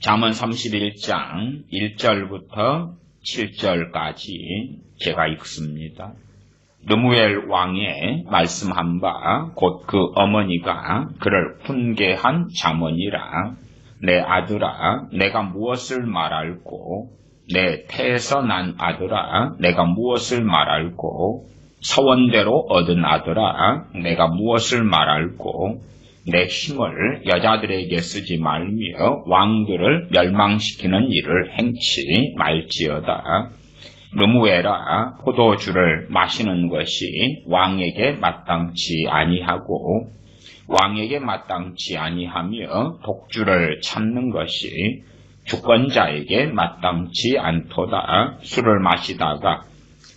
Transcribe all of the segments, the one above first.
잠언 31장 1절부터 7절까지 제가 읽습니다. 르무엘 왕의 말씀한 바 곧 그 어머니가 그를 훈계한 잠언이라. 내 아들아, 내가 무엇을 말할꼬? 내 태에서 난 아들아, 내가 무엇을 말할꼬? 서원대로 얻은 아들아, 내가 무엇을 말할꼬? 내 힘을 여자들에게 쓰지 말며 왕들을 멸망시키는 일을 행치 말지어다. 르무엘아, 포도주를 마시는 것이 왕에게 마땅치 아니하고 왕에게 마땅치 아니하며 독주를 참는 것이 주권자에게 마땅치 않도다. 술을 마시다가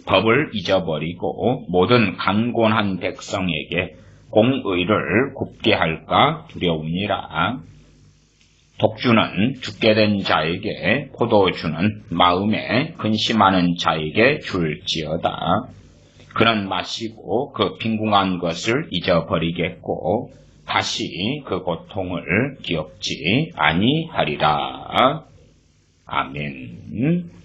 법을 잊어버리고 모든 간곤한 백성에게 공의를 굽게 할까 두려우니라. 독주는 죽게 된 자에게, 포도주는 마음에 근심하는 자에게 줄지어다. 그는 마시고 그 빈궁한 것을 잊어버리겠고 다시 그 고통을 기억지 아니하리라. 아멘.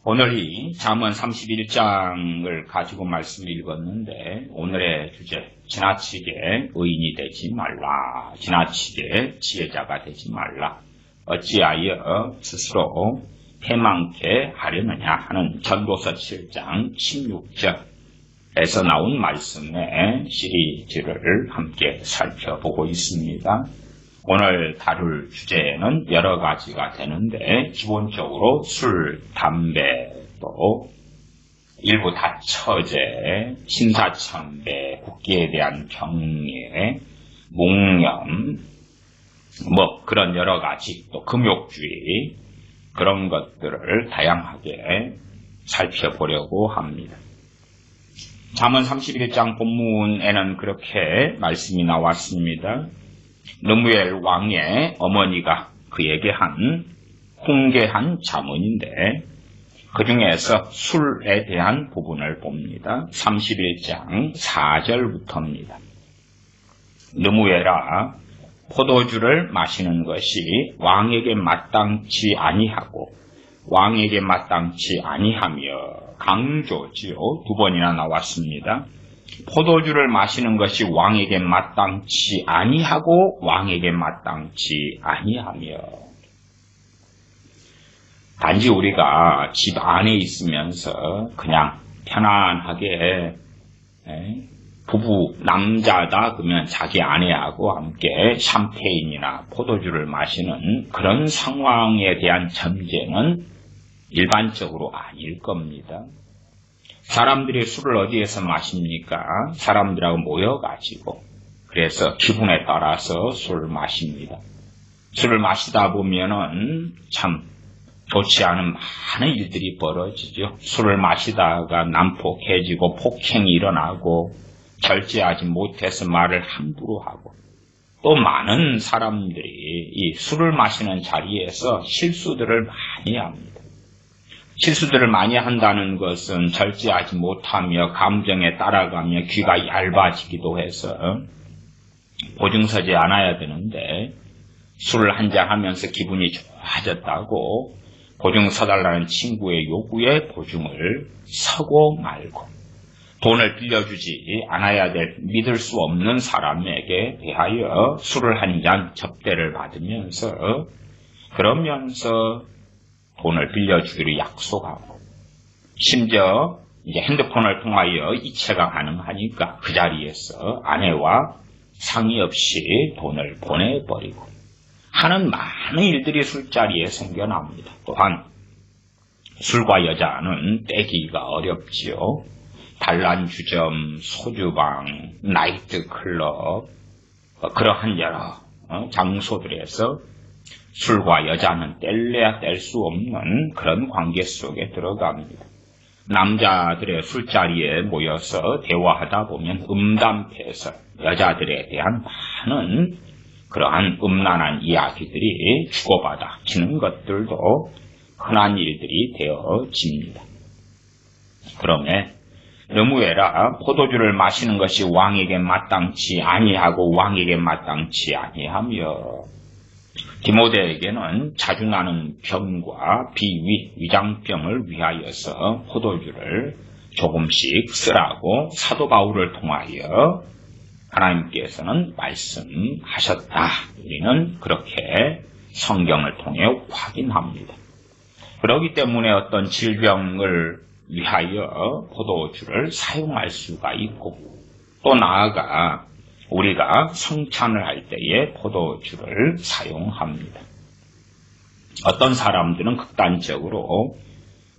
오늘 이 잠언 31장을 가지고 말씀을 읽었는데 오늘의 주제, 지나치게 의인이 되지 말라. 지나치게 지혜자가 되지 말라. 어찌하여 스스로 패망케 하려느냐 하는 전도서 7장 16절에서 나온 말씀의 시리즈를 함께 살펴보고 있습니다. 오늘 다룰 주제는 여러 가지가 되는데 기본적으로 술, 담배, 또 일부 다처제, 신사참배, 국기에 대한 경례, 묵념, 그런 여러 가지, 또 금욕주의, 그런 것들을 다양하게 살펴보려고 합니다. 잠언 31장 본문에는 그렇게 말씀이 나왔습니다. 르무엘 왕의 어머니가 그에게 훈계한 잠언인데 그 중에서 술에 대한 부분을 봅니다. 31장 4절부터입니다. 르무엘아, 포도주를 마시는 것이 왕에게 마땅치 아니하고 왕에게 마땅치 아니하며, 강조지요. 두 번이나 나왔습니다. 포도주를 마시는 것이 왕에게 마땅치 아니하고 왕에게 마땅치 아니하며. 단지 우리가 집 안에 있으면서 그냥 편안하게 부부, 남자다 그러면 자기 아내하고 함께 샴페인이나 포도주를 마시는 그런 상황에 대한 전제는 일반적으로 아닐 겁니다. 사람들이 술을 어디에서 마십니까? 사람들하고 모여가지고, 그래서 기분에 따라서 술을 마십니다. 술을 마시다 보면은 참 좋지 않은 많은 일들이 벌어지죠. 술을 마시다가 난폭해지고 폭행이 일어나고 절제하지 못해서 말을 함부로 하고, 또 많은 사람들이 이 술을 마시는 자리에서 실수들을 많이 합니다. 실수들을 많이 한다는 것은 절제하지 못하며 감정에 따라가며 귀가 얇아지기도 해서 보증서지 않아야 되는데 술을 한잔 하면서 기분이 좋아졌다고 보증 서달라는 친구의 요구에 보증을 서고 말고, 돈을 빌려주지 않아야 될 믿을 수 없는 사람에게 대하여 술을 한 잔 접대를 받으면서, 그러면서 돈을 빌려주기로 약속하고, 심지어 이제 핸드폰을 통하여 이체가 가능하니까 그 자리에서 아내와 상의 없이 돈을 보내버리고 하는 많은 일들이 술자리에 생겨납니다. 또한 술과 여자는 떼기가 어렵지요. 단란주점, 소주방, 나이트클럽, 그러한 여러 장소들에서 술과 여자는 뗄래야 뗄 수 없는 그런 관계 속에 들어갑니다. 남자들의 술자리에 모여서 대화하다 보면 음담패설, 여자들에 대한 많은 그러한 음란한 이야기들이 주고받아지는 것들도 흔한 일들이 되어집니다. 그러면 르무엘아, 포도주를 마시는 것이 왕에게 마땅치 아니하고 왕에게 마땅치 아니하며, 디모데에게는 자주 나는 병과 비위, 위장병을 위하여서 포도주를 조금씩 쓰라고 사도 바울을 통하여 하나님께서는 말씀하셨다. 우리는 그렇게 성경을 통해 확인합니다. 그렇기 때문에 어떤 질병을 위하여 포도주를 사용할 수가 있고, 또 나아가 우리가 성찬을 할 때에 포도주를 사용합니다. 어떤 사람들은 극단적으로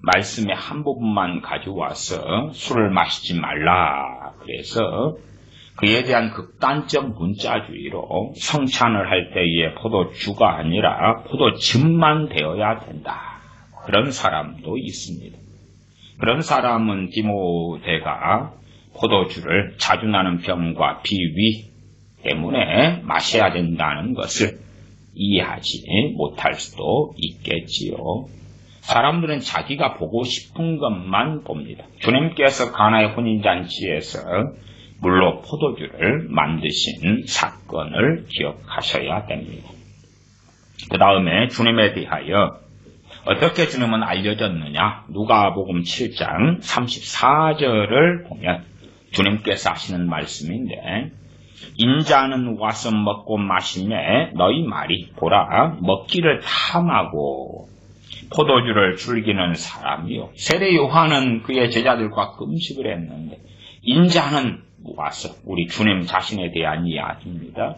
말씀의 한 부분만 가져와서 술을 마시지 말라, 그래서 그에 대한 극단적 문자주의로 성찬을 할 때에 포도주가 아니라 포도즙만 되어야 된다, 그런 사람도 있습니다. 그런 사람은 디모데가 포도주를 자주 나는 병과 비위 때문에 마셔야 된다는 것을 이해하지 못할 수도 있겠지요. 사람들은 자기가 보고 싶은 것만 봅니다. 주님께서 가나의 혼인잔치에서 물로 포도주를 만드신 사건을 기억하셔야 됩니다. 그 다음에 주님에 대하여 어떻게 주님은 알려졌느냐? 누가복음 7장 34절을 보면 주님께서 하시는 말씀인데, 인자는 와서 먹고 마시매 너희 말이 보라 먹기를 탐하고 포도주를 즐기는 사람이요. 세례 요한은 그의 제자들과 금식을 했는데, 인자는 와서, 우리 주님 자신에 대한 이야기입니다.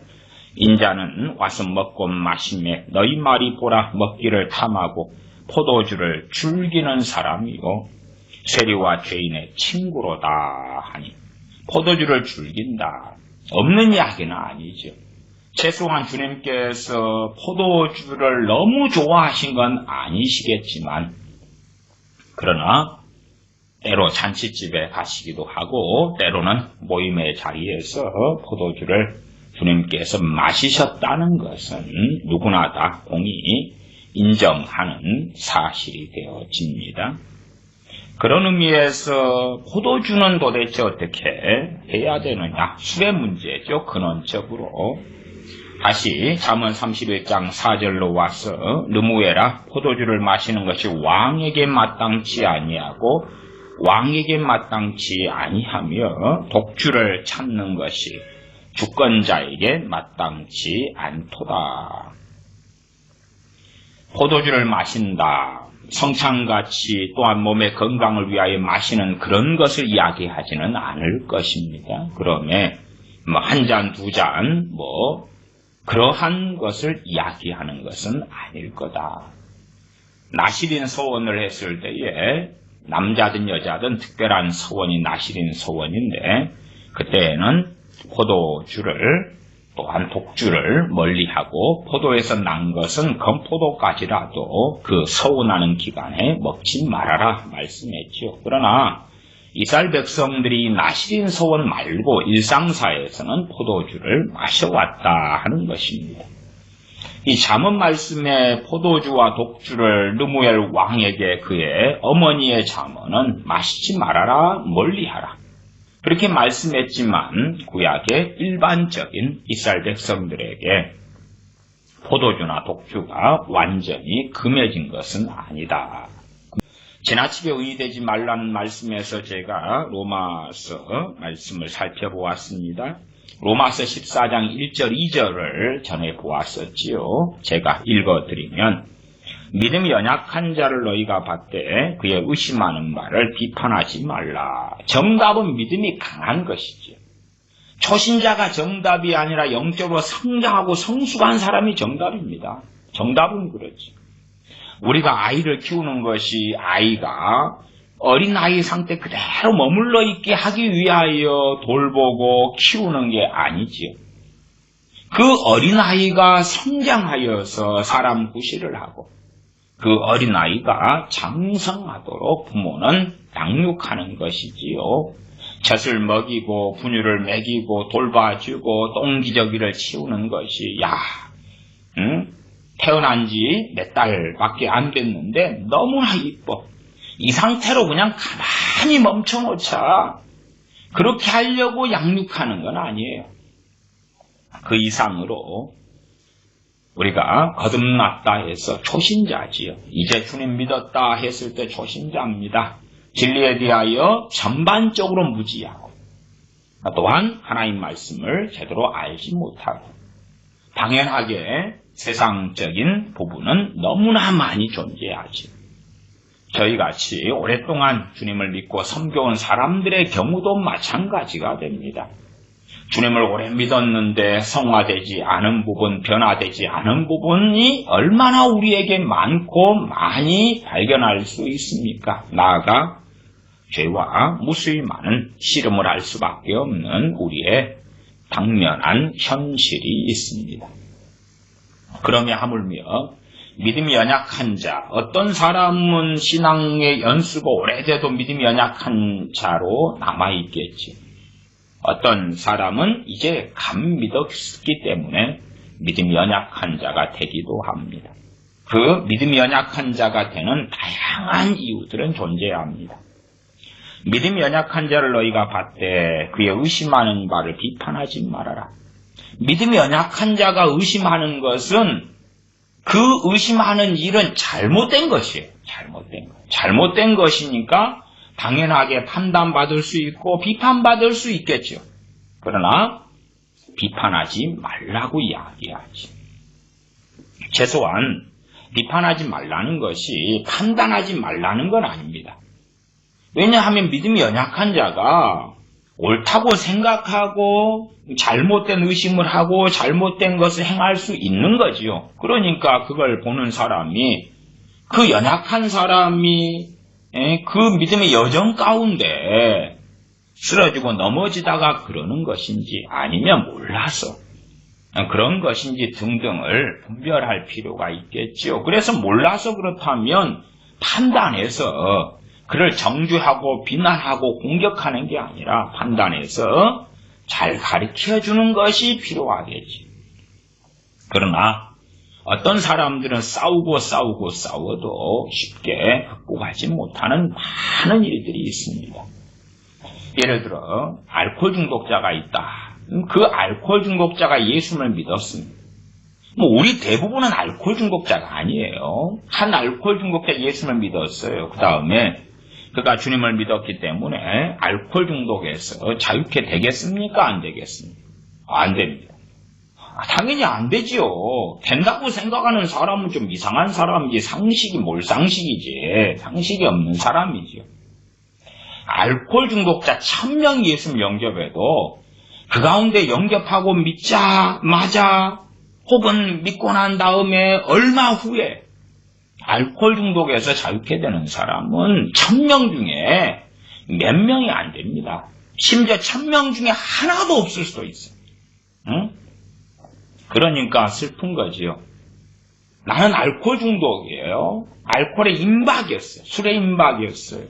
인자는 와서 먹고 마시매 너희 말이 보라 먹기를 탐하고 포도주를 즐기는 사람이요. 세리와 죄인의 친구로다 하니, 포도주를 즐긴다, 없는 이야기는 아니죠. 최소한 주님께서 포도주를 너무 좋아하신 건 아니시겠지만, 그러나 때로 잔치집에 가시기도 하고 때로는 모임의 자리에서 포도주를 주님께서 마시셨다는 것은 누구나 다 공히 인정하는 사실이 되어집니다. 그런 의미에서 포도주는 도대체 어떻게 해야 되느냐? 술의 문제죠, 근원적으로. 다시 잠언 31장 4절로 와서 느무에라, 포도주를 마시는 것이 왕에게 마땅치 아니하고 왕에게 마땅치 아니하며 독주를 찾는 것이 주권자에게 마땅치 않도다. 포도주를 마신다, 성찬같이 또한 몸의 건강을 위하여 마시는 그런 것을 이야기하지는 않을 것입니다. 그러면 한 잔, 두 잔, 그러한 것을 이야기하는 것은 아닐 거다. 나시린 소원을 했을 때에 남자든 여자든 특별한 소원이 나시린 소원인데, 그때에는 포도주를 또한 독주를 멀리하고 포도에서 난 것은 건포도까지라도 그 서운하는 기간에 먹지 말아라 말씀했죠. 그러나 이스라엘 백성들이 나시린 소원 말고 일상사에서는 포도주를 마셔왔다 하는 것입니다. 이 잠언 말씀에 포도주와 독주를 느무엘 왕에게 그의 어머니의 잠언은 마시지 말아라, 멀리하라, 그렇게 말씀했지만 구약의 일반적인 이스라엘 백성들에게 포도주나 독주가 완전히 금해진 것은 아니다. 지나치게 의되지 말라는 말씀에서 제가 로마서 말씀을 살펴보았습니다. 로마서 14장 1절 2절을 전해 보았었지요. 제가 읽어드리면, 믿음이 연약한 자를 너희가 봤되 그의 의심하는 말을 비판하지 말라. 정답은 믿음이 강한 것이죠. 초신자가 정답이 아니라 영적으로 성장하고 성숙한 사람이 정답입니다. 정답은 그렇지. 우리가 아이를 키우는 것이 아이가 어린아이 상태 그대로 머물러 있게 하기 위하여 돌보고 키우는 게 아니지요. 그 어린아이가 성장하여서 사람 구실을 하고 그 어린아이가 장성하도록 부모는 양육하는 것이지요. 젖을 먹이고 분유를 먹이고 돌봐주고 똥기저귀를 치우는 것이, 태어난 지 몇 달밖에 안 됐는데 너무나 이뻐. 이 상태로 그냥 가만히 멈춰놓자. 그렇게 하려고 양육하는 건 아니에요. 그 이상으로 우리가 거듭났다 해서 초신자지요. 이제 주님 믿었다 했을 때 초신자입니다. 진리에 대하여 전반적으로 무지하고 또한 하나님 말씀을 제대로 알지 못하고 당연하게 세상적인 부분은 너무나 많이 존재하지. 저희같이 오랫동안 주님을 믿고 섬겨온 사람들의 경우도 마찬가지가 됩니다. 주님을 오래 믿었는데 성화되지 않은 부분, 변화되지 않은 부분이 얼마나 우리에게 많고 많이 발견할 수 있습니까? 나아가 죄와 무수히 많은 씨름을 할 수밖에 없는 우리의 당면한 현실이 있습니다. 그러며 하물며 믿음이 연약한 자, 어떤 사람은 신앙의 연수가 오래돼도 믿음이 연약한 자로 남아있겠지. 어떤 사람은 이제 감 믿었기 때문에 믿음이 연약한 자가 되기도 합니다. 그 믿음이 연약한 자가 되는 다양한 이유들은 존재합니다. 믿음이 연약한 자를 너희가 봤되 그의 의심하는 바를 비판하지 말아라. 믿음이 연약한 자가 의심하는 것은 그 의심하는 일은 잘못된 것이에요. 잘못된 것이니까 당연하게 판단받을 수 있고 비판받을 수 있겠죠. 그러나 비판하지 말라고 이야기하지. 최소한 비판하지 말라는 것이 판단하지 말라는 건 아닙니다. 왜냐하면 믿음이 연약한 자가 옳다고 생각하고 잘못된 의심을 하고 잘못된 것을 행할 수 있는 거지요. 그러니까 그걸 보는 사람이 그 연약한 사람이 그 믿음의 여정 가운데 쓰러지고 넘어지다가 그러는 것인지 아니면 몰라서 그런 것인지 등등을 분별할 필요가 있겠지요. 그래서 몰라서 그렇다면 판단해서 그를 정죄하고 비난하고 공격하는 게 아니라 판단해서 잘 가르쳐주는 것이 필요하겠지. 그러나 어떤 사람들은 싸워도 쉽게 극복하지 못하는 많은 일들이 있습니다. 예를 들어 알코올 중독자가 있다. 그 알코올 중독자가 예수를 믿었습니다. 우리 대부분은 알코올 중독자가 아니에요. 한 알코올 중독자 예수를 믿었어요. 그 다음에 그가 주님을 믿었기 때문에 알코올 중독에서 자유케 되겠습니까? 안 되겠습니까? 안 됩니다. 당연히 안 되지요. 된다고 생각하는 사람은 좀 이상한 사람이지 상식이 뭘 상식이지. 상식이 없는 사람이지요. 알코올 중독자 1000명 예수를 영접해도 그 가운데 영접하고 믿자마자 혹은 믿고 난 다음에 얼마 후에 알코올 중독에서 자유케 되는 사람은 1000명 중에 몇 명이 안 됩니다. 심지어 1000명 중에 하나도 없을 수도 있어요. 응? 그러니까 슬픈 거지요. 나는 알코올 중독이에요. 알코올의 임박이었어요. 술의 임박이었어요.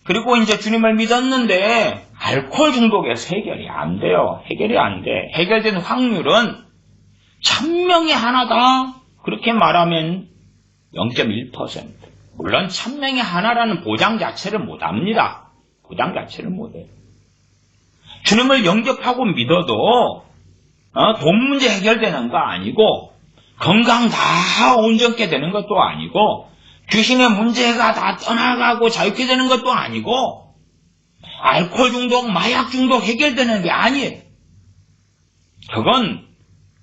그리고 이제 주님을 믿었는데 알코올 중독에서 해결이 안 돼요. 해결이 안 돼. 해결된 확률은 1000명에 하나다. 그렇게 말하면 0.1%. 물론 1000명에 하나라는 보장 자체를 못합니다. 보장 자체를 못해요. 주님을 영접하고 믿어도 돈 문제 해결되는 거 아니고 건강 다 온전케 되는 것도 아니고 귀신의 문제가 다 떠나가고 자유케 되는 것도 아니고 알코올 중독, 마약 중독 해결되는 게 아니에요. 그건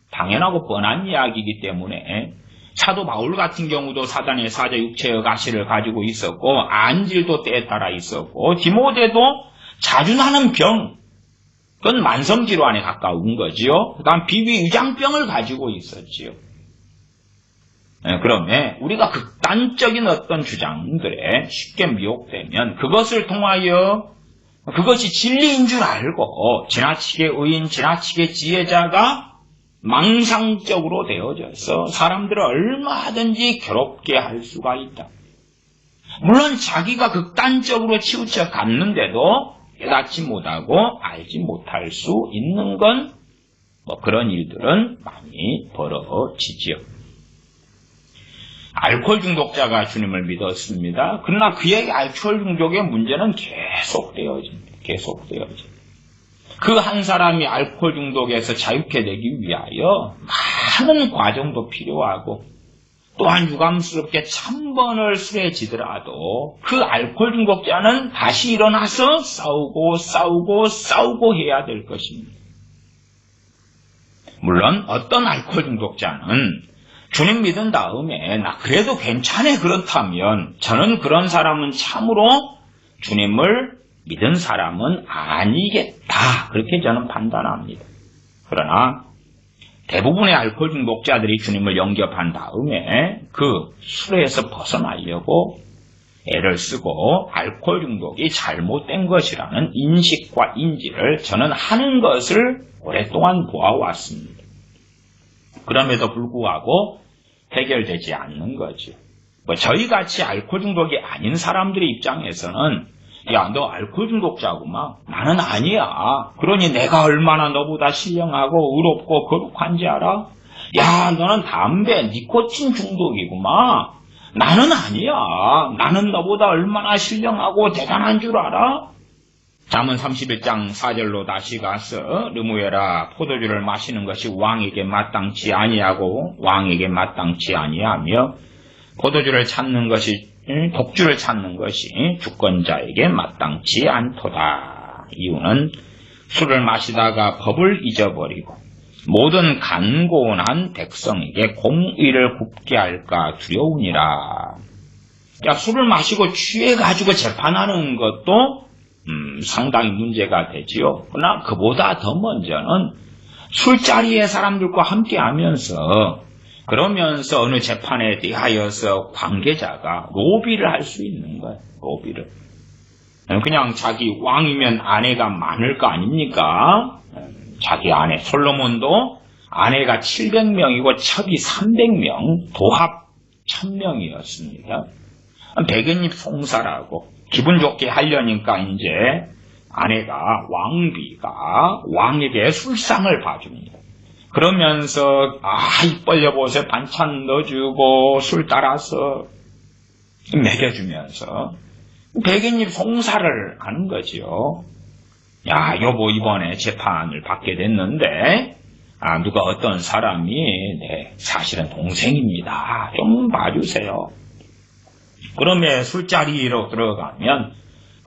당연하고 뻔한 이야기이기 때문에 사도 바울 같은 경우도 사단의 사자 육체의 가시를 가지고 있었고 안질도 때에 따라 있었고 디모데도 자주 나는 병, 그건 만성질환에 가까운 거지요. 그 다음 비위의장병을 가지고 있었지요. 그러면 우리가 극단적인 어떤 주장들에 쉽게 미혹되면 그것을 통하여 그것이 진리인 줄 알고 지나치게 의인, 지나치게 지혜자가 망상적으로 되어져서 사람들을 얼마든지 괴롭게 할 수가 있다. 물론 자기가 극단적으로 치우쳐 갔는데도 깨닫지 못하고 알지 못할 수 있는 건 그런 일들은 많이 벌어지지요. 알코올 중독자가 주님을 믿었습니다. 그러나 그에게 알코올 중독의 문제는 계속되어집니다. 그 한 사람이 알코올 중독에서 자유케 되기 위하여 많은 과정도 필요하고 또한 유감스럽게 1000번을 술에 지더라도 그 알코올 중독자는 다시 일어나서 싸우고 해야 될 것입니다. 물론 어떤 알코올 중독자는 주님 믿은 다음에 나 그래도 괜찮아 그렇다면 저는 그런 사람은 참으로 주님을 믿은 사람은 아니겠다 그렇게 저는 판단합니다. 그러나 대부분의 알코올 중독자들이 주님을 영접한 다음에 그 술에서 벗어나려고 애를 쓰고 알코올 중독이 잘못된 것이라는 인식과 인지를 저는 하는 것을 오랫동안 보아왔습니다. 그럼에도 불구하고 해결되지 않는 거죠. 저희같이 알코올 중독이 아닌 사람들의 입장에서는 야, 너 알코올 중독자구만. 나는 아니야. 그러니 내가 얼마나 너보다 신령하고 의롭고 거룩한지 알아? 야, 너는 담배, 니코틴 중독이구만. 나는 아니야. 나는 너보다 얼마나 신령하고 대단한 줄 알아? 잠언 31장 4절로 다시 가서 르무엘아 포도주를 마시는 것이 왕에게 마땅치 아니하고 왕에게 마땅치 아니하며 포도주를 찾는 것이 독주를 찾는 것이 주권자에게 마땅치 않도다. 이유는 술을 마시다가 법을 잊어버리고 모든 간곤한 백성에게 공의를 굽게 할까 두려우니라. 야, 술을 마시고 취해가지고 재판하는 것도 상당히 문제가 되지요. 그러나 그보다 더 먼저는 술자리에 사람들과 함께 하면서 그러면서 어느 재판에 대하여서 관계자가 로비를 할 수 있는 거예요. 로비를. 그냥 자기 왕이면 아내가 많을 거 아닙니까? 자기 아내 솔로몬도 아내가 700명이고 첩이 300명, 도합 1000명이었습니다. 백연잎 송사라고 기분 좋게 하려니까 이제 아내가 왕비가 왕에게 술상을 봐줍니다. 그러면서 이 벌려보세요. 반찬 넣어주고 술 따라서 먹여주면서 백연잎 송사를 하는 거지요. 야, 여보 이번에 재판을 받게 됐는데 누가 어떤 사람이 사실은 동생입니다. 좀 봐주세요. 그러면 술자리로 들어가면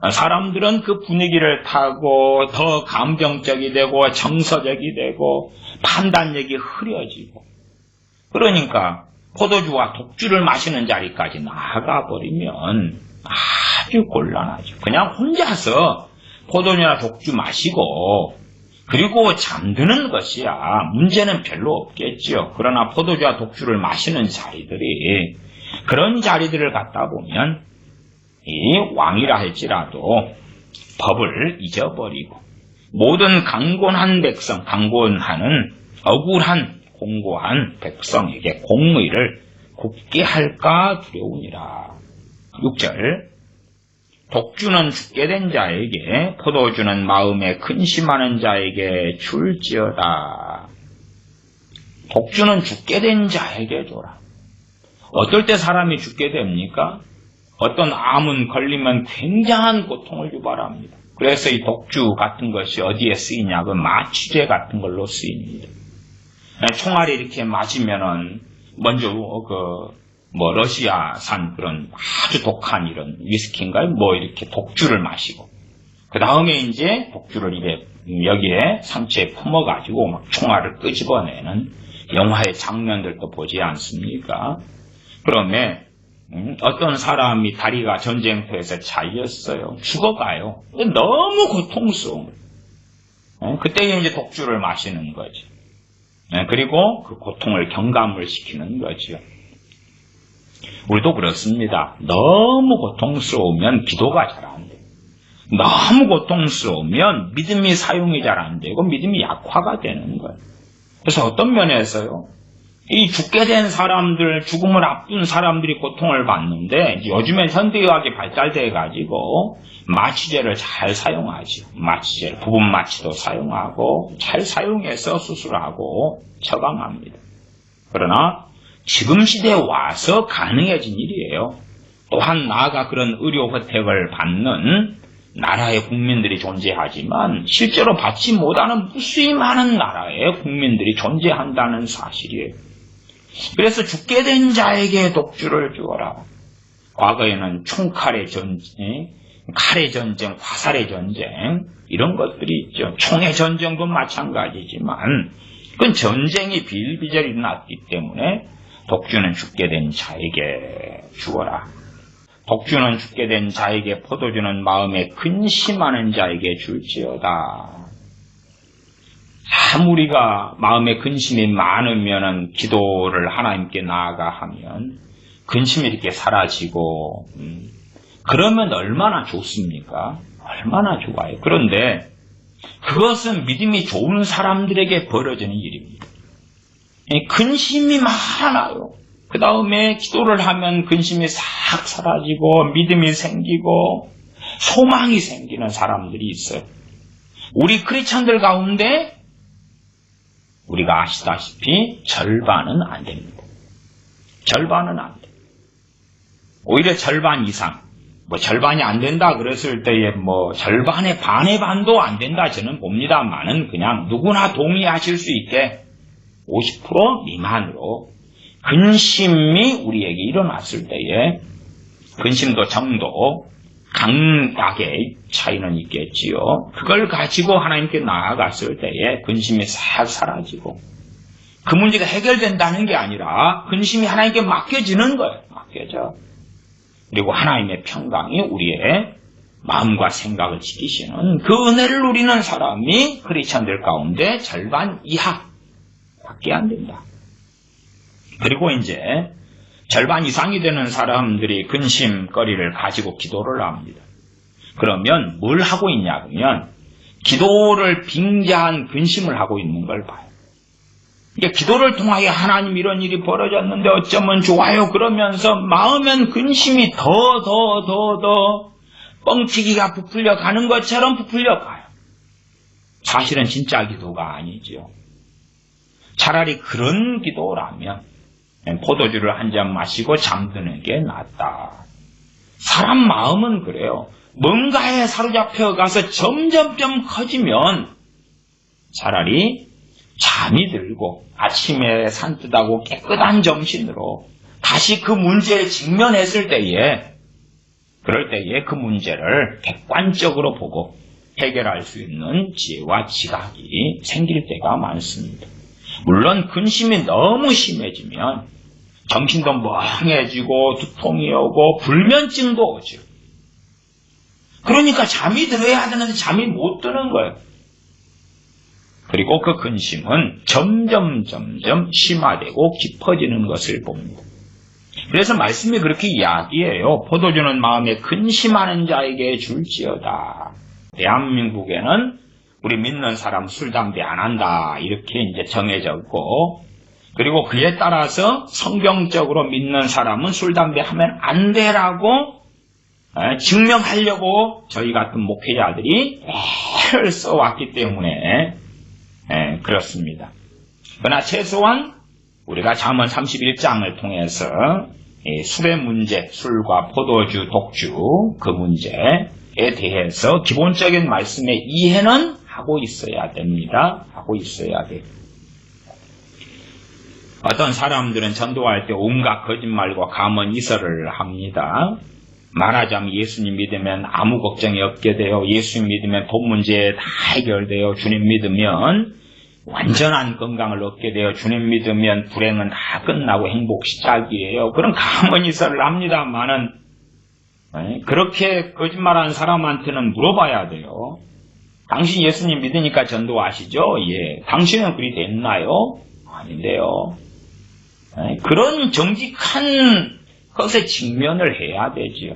사람들은 그 분위기를 타고 더 감정적이 되고 정서적이 되고 판단력이 흐려지고 그러니까 포도주와 독주를 마시는 자리까지 나아가버리면 아주 곤란하죠. 그냥 혼자서 포도주나 독주 마시고 그리고 잠드는 것이야 문제는 별로 없겠죠. 그러나 포도주와 독주를 마시는 자리들이 그런 자리들을 갖다 보면 이 왕이라 할지라도 법을 잊어버리고 모든 강곤한 백성, 강곤하는 억울한 공고한 백성에게 공의를 굽게 할까 두려우니라. 6절 독주는 죽게 된 자에게 포도주는 마음에 근심하는 자에게 줄지어다. 독주는 죽게 된 자에게 줘라. 어떨 때 사람이 죽게 됩니까? 어떤 암은 걸리면 굉장한 고통을 유발합니다. 그래서 이 독주 같은 것이 어디에 쓰이냐면 마취제 같은 걸로 쓰입니다. 총알이 이렇게 맞으면은 먼저 러시아산 그런 아주 독한 이런 위스키인가요? 이렇게 독주를 마시고 그 다음에 이제 독주를 여기에 상처에 품어가지고 막 총알을 끄집어내는 영화의 장면들도 보지 않습니까? 그러면 어떤 사람이 다리가 전쟁터에서 잘렸어요. 죽어가요. 너무 고통스러운 거예요. 그때 이제 독주를 마시는 거죠. 그리고 그 고통을 경감을 시키는 거죠. 우리도 그렇습니다. 너무 고통스러우면 기도가 잘 안 돼요. 너무 고통스러우면 믿음이 사용이 잘 안 되고 믿음이 약화가 되는 거예요. 그래서 어떤 면에서요. 이 죽게 된 사람들, 죽음을 앞둔 사람들이 고통을 받는데 요즘엔 현대의학이 발달돼 가지고 마취제를 잘 사용하죠. 마취제를 부분 마취도 사용하고 잘 사용해서 수술하고 처방합니다. 그러나 지금 시대에 와서 가능해진 일이에요. 또한 나아가 그런 의료 혜택을 받는 나라의 국민들이 존재하지만 실제로 받지 못하는 무수히 많은 나라의 국민들이 존재한다는 사실이에요. 그래서 죽게 된 자에게 독주를 주어라. 과거에는 총칼의 전쟁, 칼의 전쟁, 화살의 전쟁 이런 것들이 있죠. 총의 전쟁도 마찬가지지만 그건 전쟁이 비일비재로 일어났기 때문에 독주는 죽게 된 자에게 주어라. 독주는 죽게 된 자에게, 포도주는 마음에 근심하는 자에게 줄지어다. 참 우리가 마음에 근심이 많으면 기도를 하나님께 나아가 하면 근심이 이렇게 사라지고 그러면 얼마나 좋습니까? 얼마나 좋아요. 그런데 그것은 믿음이 좋은 사람들에게 벌어지는 일입니다. 근심이 많아요. 그 다음에 기도를 하면 근심이 싹 사라지고 믿음이 생기고 소망이 생기는 사람들이 있어요. 우리 크리스천들 가운데 우리가 아시다시피 절반은 안 됩니다. 절반은 안 돼요. 오히려 절반 이상, 절반이 안 된다 그랬을 때에 절반의 반의 반도 안 된다 저는 봅니다만은 그냥 누구나 동의하실 수 있게 50% 미만으로 근심이 우리에게 일어났을 때에 근심도 정도 강하게 차이는 있겠지요. 그걸 가지고 하나님께 나아갔을 때에 근심이 싹 사라지고 그 문제가 해결된다는 게 아니라 근심이 하나님께 맡겨지는 거예요. 맡겨져. 그리고 하나님의 평강이 우리의 마음과 생각을 지키시는 그 은혜를 누리는 사람이 크리스천들 가운데 절반 이하밖에 안 된다. 그리고 이제 절반 이상이 되는 사람들이 근심거리를 가지고 기도를 합니다. 그러면 뭘 하고 있냐 그러면 기도를 빙자한 근심을 하고 있는 걸 봐요. 이게 기도를 통하여 하나님 이런 일이 벌어졌는데 어쩌면 좋아요 그러면서 마음엔 근심이 더 뻥튀기가 부풀려 가는 것처럼 부풀려 가요. 사실은 진짜 기도가 아니죠. 차라리 그런 기도라면 포도주를 한 잔 마시고 잠드는 게 낫다. 사람 마음은 그래요. 뭔가에 사로잡혀 가서 점점점 커지면 차라리 잠이 들고 아침에 산뜻하고 깨끗한 정신으로 다시 그 문제에 직면했을 때에 그럴 때에 그 문제를 객관적으로 보고 해결할 수 있는 지혜와 지각이 생길 때가 많습니다. 물론 근심이 너무 심해지면 정신도 멍해지고 두통이 오고 불면증도 오죠. 그러니까 잠이 들어야 되는데 잠이 못 드는 거예요. 그리고 그 근심은 점점 심화되고 깊어지는 것을 봅니다. 그래서 말씀이 그렇게 이야기해요. 포도주는 마음에 근심하는 자에게 줄지어다. 대한민국에는 우리 믿는 사람 술, 담배 안 한다 이렇게 이제 정해졌고 그리고 그에 따라서 성경적으로 믿는 사람은 술, 담배 하면 안 되라고 증명하려고 저희 같은 목회자들이 애를 써왔기 때문에 그렇습니다. 그러나 최소한 우리가 잠언 31장을 통해서 술의 문제, 술과 포도주, 독주 그 문제에 대해서 기본적인 말씀의 이해는 하고 있어야 됩니다. 하고 있어야 돼요. 어떤 사람들은 전도할 때 온갖 거짓말과 감언 이설을 합니다. 말하자면 예수님 믿으면 아무 걱정이 없게 돼요. 예수님 믿으면 돈 문제 다 해결돼요. 주님 믿으면 완전한 건강을 얻게 돼요. 주님 믿으면 불행은 다 끝나고 행복 시작이에요. 그런 감언 이설을 합니다만은 그렇게 거짓말하는 사람한테는 물어봐야 돼요. 당신 예수님 믿으니까 전도하시죠? 예. 당신은 그리 됐나요? 아닌데요. 그런 정직한 것에 직면을 해야 되지요.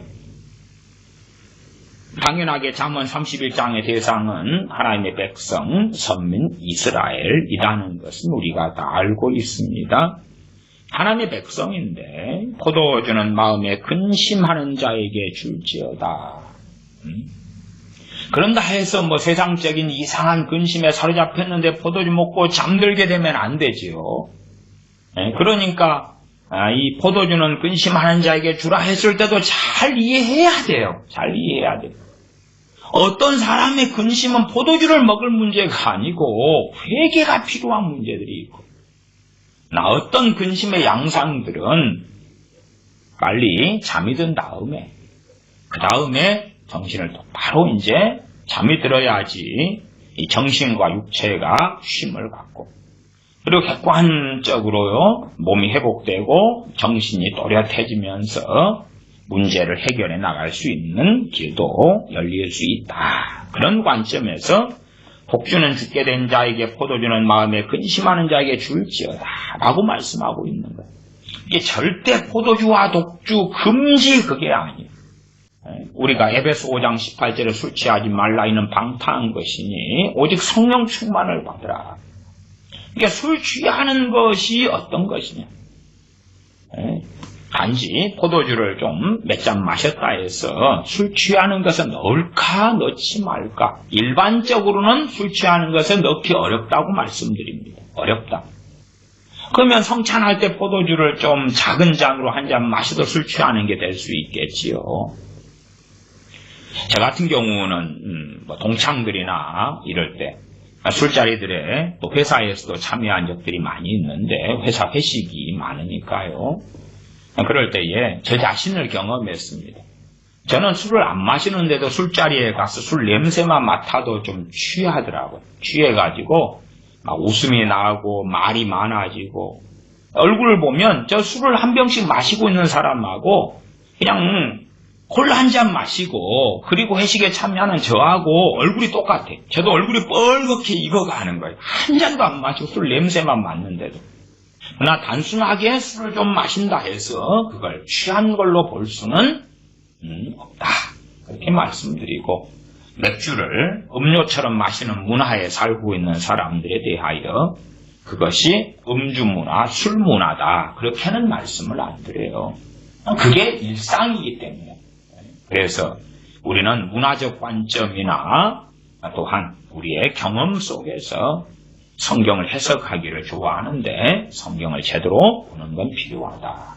당연하게 잠언 31장의 대상은 하나님의 백성, 선민 이스라엘이라는 것은 우리가 다 알고 있습니다. 하나님의 백성인데 포도주는 마음에 근심하는 자에게 줄지어다. 그런다 해서 세상적인 이상한 근심에 사로잡혔는데 포도주 먹고 잠들게 되면 안 되지요. 그러니까 이 포도주는 근심하는 자에게 주라 했을 때도 잘 이해해야 돼요. 잘 이해해야 돼요. 어떤 사람의 근심은 포도주를 먹을 문제가 아니고 회개가 필요한 문제들이 있고 어떤 근심의 양상들은 빨리 잠이 든 다음에, 그 다음에 정신을 똑바로 이제 잠이 들어야지 이 정신과 육체가 쉼을 갖고, 그리고 객관적으로요, 몸이 회복되고 정신이 또렷해지면서 문제를 해결해 나갈 수 있는 길도 열릴 수 있다. 그런 관점에서 복주는 죽게 된 자에게 포도주는 마음에 근심하는 자에게 줄지어다 라고 말씀하고 있는 거예요. 이게 절대 포도주와 독주 금지 그게 아니에요. 우리가 에베소 5장 18절에 술 취하지 말라 이는 방탕한 것이니 오직 성령 충만을 받으라. 그러니까 술 취하는 것이 어떤 것이냐. 단지 포도주를 좀 몇 잔 마셨다 해서 술 취하는 것에 넣을까 넣지 말까. 일반적으로는 술 취하는 것에 넣기 어렵다고 말씀드립니다. 어렵다. 그러면 성찬할 때 포도주를 좀 작은 잔으로 한 잔 마셔도 술 취하는 게 될 수 있겠지요. 저 같은 경우는 동창들이나 이럴 때 술자리들에 또 회사에서도 참여한 적들이 많이 있는데 회사 회식이 많으니까요. 그럴 때에 저 자신을 경험했습니다. 저는 술을 안 마시는데도 술자리에 가서 술 냄새만 맡아도 좀 취하더라고요. 취해가지고 막 웃음이 나고 말이 많아지고 얼굴을 보면 저 술을 한 병씩 마시고 있는 사람하고 그냥 콜라 한 잔 마시고 그리고 회식에 참여하는 저하고 얼굴이 똑같아. 저도 얼굴이 뻘겋게 익어가는 거예요. 한 잔도 안 마시고 술 냄새만 맡는데도. 그러나 단순하게 술을 좀 마신다 해서 그걸 취한 걸로 볼 수는 없다. 그렇게 말씀드리고 맥주를 음료처럼 마시는 문화에 살고 있는 사람들에 대하여 그것이 음주 문화, 술 문화다. 그렇게는 말씀을 안 드려요. 그게 일상이기 때문에. 그래서 우리는 문화적 관점이나 또한 우리의 경험 속에서 성경을 해석하기를 좋아하는데 성경을 제대로 보는 건 필요하다.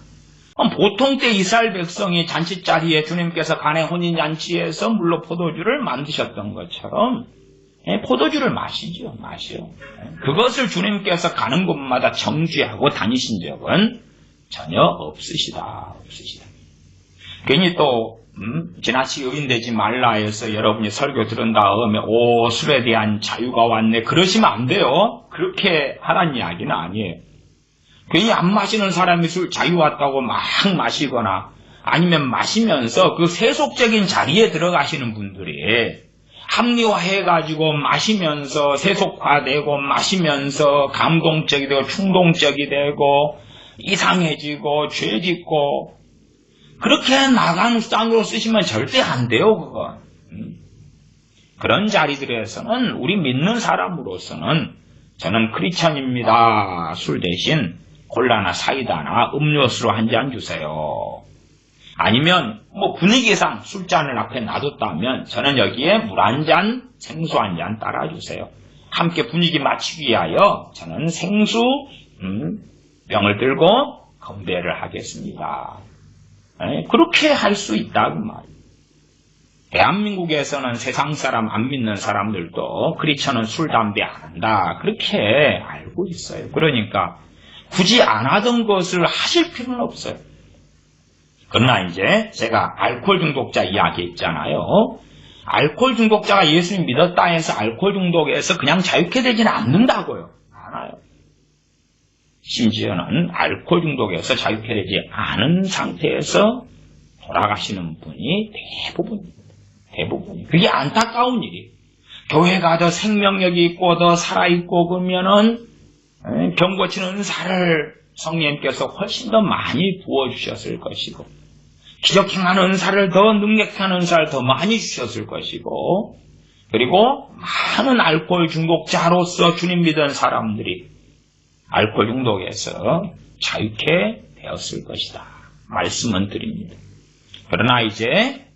보통 때 이스라엘 백성이 잔치자리에 주님께서 가네 혼인잔치에서 물로 포도주를 만드셨던 것처럼 포도주를 마시죠. 마셔. 그것을 주님께서 가는 곳마다 정죄하고 다니신 적은 전혀 없으시다. 괜히 또 지나치게 의인되지 말라 해서 여러분이 설교 들은 다음에 술에 대한 자유가 왔네 그러시면 안 돼요. 그렇게 하라는 이야기는 아니에요. 괜히 안 마시는 사람이 술 자유 왔다고 막 마시거나 아니면 마시면서 그 세속적인 자리에 들어가시는 분들이 합리화해가지고 마시면서 세속화되고 마시면서 감동적이 되고 충동적이 되고 이상해지고 죄짓고 그렇게 나간 쌍으로 쓰시면 절대 안 돼요, 그건. 그런 자리들에서는 우리 믿는 사람으로서는 저는 크리스천입니다. 술 대신 콜라나 사이다나 음료수로 한 잔 주세요. 아니면 분위기상 술잔을 앞에 놔뒀다면 저는 여기에 물 한 잔, 생수 한 잔 따라주세요. 함께 분위기 맞추기 위하여 저는 생수 병을 들고 건배를 하겠습니다. 그렇게 할 수 있다고 말이에요. 대한민국에서는 세상 사람 안 믿는 사람들도 크리스천은 술, 담배 안 한다. 그렇게 알고 있어요. 그러니까 굳이 안 하던 것을 하실 필요는 없어요. 그러나 이제 제가 알코올 중독자 이야기 했잖아요. 알코올 중독자가 예수님 믿었다 해서 알코올 중독에서 그냥 자유케 되지는 않는다고요. 않아요. 심지어는 알코올 중독에서 자유케 되지 않은 상태에서 돌아가시는 분이 대부분이. 그게 안타까운 일이. 교회가 더 생명력이 있고 더 살아있고 그러면은 병 고치는 은사를 성령님께서 훨씬 더 많이 부어주셨을 것이고 기적행하는 은사를 더 능력하는 은사를 더 많이 주셨을 것이고 그리고 많은 알코올 중독자로서 주님 믿은 사람들이 알코올 중독에서 자유케 되었을 것이다. 말씀은 드립니다. 그러나 이제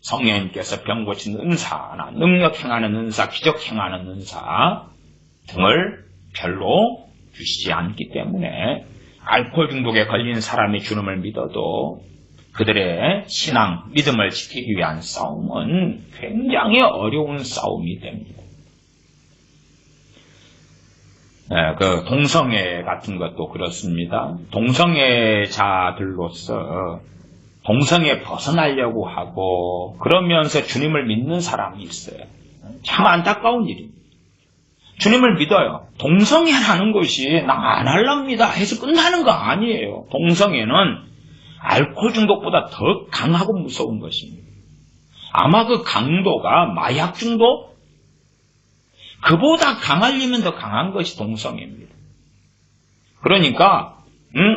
성령님께서 병 고치는 은사나 능력 행하는 은사, 기적 행하는 은사 등을 별로 주시지 않기 때문에 알코올 중독에 걸린 사람이 주님을 믿어도 그들의 신앙, 믿음을 지키기 위한 싸움은 굉장히 어려운 싸움이 됩니다. 그 동성애 같은 것도 그렇습니다. 동성애자들로서 동성애 벗어나려고 하고 그러면서 주님을 믿는 사람이 있어요. 참 안타까운 일입니다. 주님을 믿어요. 동성애라는 것이 나 안 할랍니다 해서 끝나는 거 아니에요. 동성애는 알코올 중독보다 더 강하고 무서운 것입니다. 아마 그 강도가 마약 중독? 그보다 강하려면 더 강한 것이 동성애입니다. 그러니까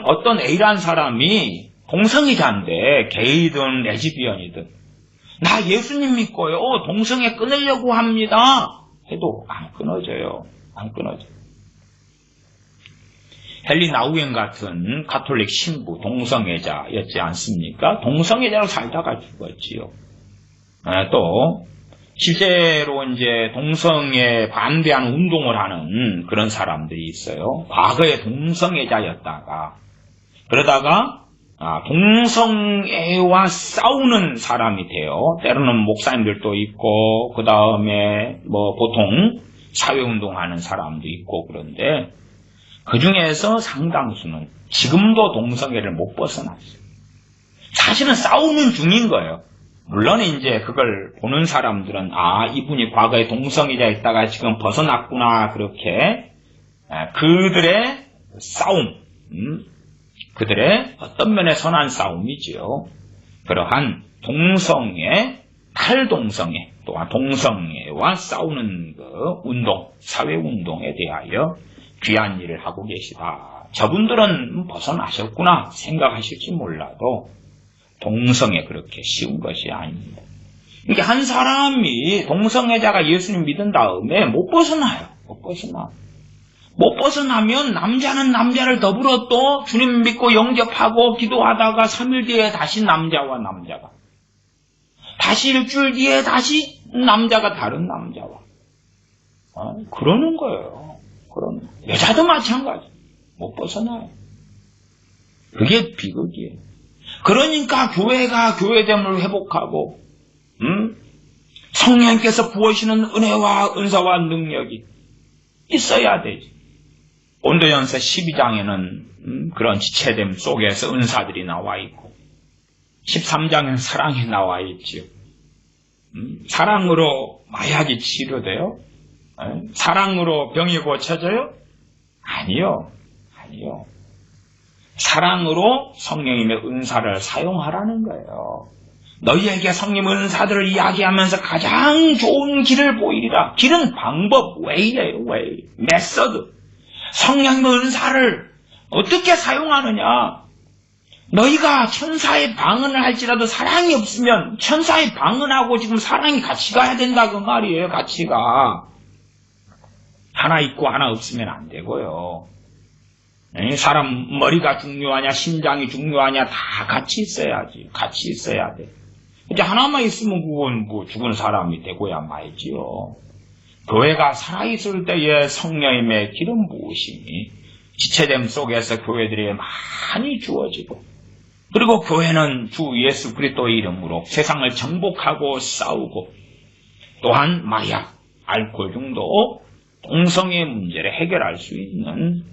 어떤 A라는 사람이 동성애자인데 게이든 레즈비언이든 나 예수님 믿고요. 동성애 끊으려고 합니다. 해도 안 끊어져요. 안 끊어져요. 헨리 나우겐 같은 가톨릭 신부 동성애자였지 않습니까? 동성애자로 살다가 죽었지요. 또 실제로 이제 동성애 반대하는 운동을 하는 그런 사람들이 있어요. 과거에 동성애자였다가 그러다가 동성애와 싸우는 사람이 돼요. 때로는 목사님들도 있고 그 다음에 뭐 보통 사회운동하는 사람도 있고 그런데 그 중에서 상당수는 지금도 동성애를 못 벗어났어요. 사실은 싸우는 중인 거예요. 물론 이제 그걸 보는 사람들은 이분이 과거에 동성애자였다가 지금 벗어났구나 그렇게 그들의 싸움 그들의 어떤 면의 선한 싸움이지요. 그러한 동성애, 탈동성애, 또한 동성애와 싸우는 그 운동, 사회운동에 대하여 귀한 일을 하고 계시다. 저분들은 벗어나셨구나 생각하실지 몰라도 동성애 그렇게 쉬운 것이 아닙니다. 그러니까 한 사람이 동성애자가 예수님 믿은 다음에 못 벗어나요. 못 벗어나. 못 벗어나면 남자는 남자를 더불어 또 주님 믿고 영접하고 기도하다가 3일 뒤에 다시 남자와 남자가 다시 일주일 뒤에 다시 남자가 다른 남자와 그러는 거예요. 그런 여자도 마찬가지. 못 벗어나요. 그게 비극이에요. 그러니까 교회가 교회됨을 회복하고 성령께서 부으시는 은혜와 은사와 능력이 있어야 되지. 온도연서 12장에는 그런 지체됨 속에서 은사들이 나와 있고 13장에는 사랑이 나와 있지요. 사랑으로 마약이 치료돼요? 사랑으로 병이 고쳐져요? 아니요. 아니요. 사랑으로 성령님의 은사를 사용하라는 거예요. 너희에게 성령 은사들을 이야기하면서 가장 좋은 길을 보이리라. 길은 방법, 웨이예요, 웨이. 메서드. 성령의 은사를 어떻게 사용하느냐? 너희가 천사의 방언을 할지라도 사랑이 없으면 천사의 방언하고 지금 사랑이 같이 가야 된다 그 말이에요. 같이가. 하나 있고 하나 없으면 안 되고요. 사람 머리가 중요하냐 심장이 중요하냐 다 같이 있어야지. 같이 있어야 돼. 이제 하나만 있으면 그건 뭐 죽은 사람이 되고야 말지요. 교회가 살아있을 때의 성령님의 기름 부으심이 지체됨 속에서 교회들이 많이 주어지고 그리고 교회는 주 예수 그리스도의 이름으로 세상을 정복하고 싸우고 또한 마약, 알코올 중독, 동성애 문제를 해결할 수 있는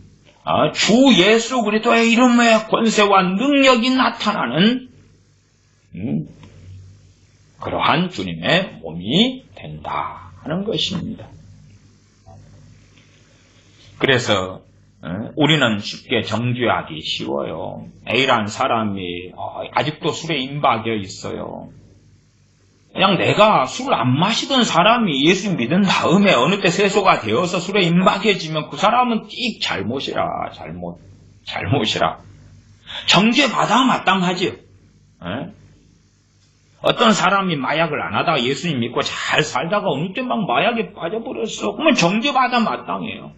주 예수 그리스도의 이름의 권세와 능력이 나타나는 그러한 주님의 몸이 된다 하는 것입니다. 그래서 우리는 쉽게 정죄하기 쉬워요. A라는 사람이 아직도 술에 임박여 있어요. 그냥 내가 술을 안 마시던 사람이 예수 믿은 다음에 어느 때 세소가 되어서 술에 임박해지면 그 사람은 띡 잘못이라. 정죄받아 마땅하지요. 어떤 사람이 마약을 안 하다가 예수님 믿고 잘 살다가 어느 때 막 마약에 빠져버렸어. 그러면 정죄받아 마땅해요.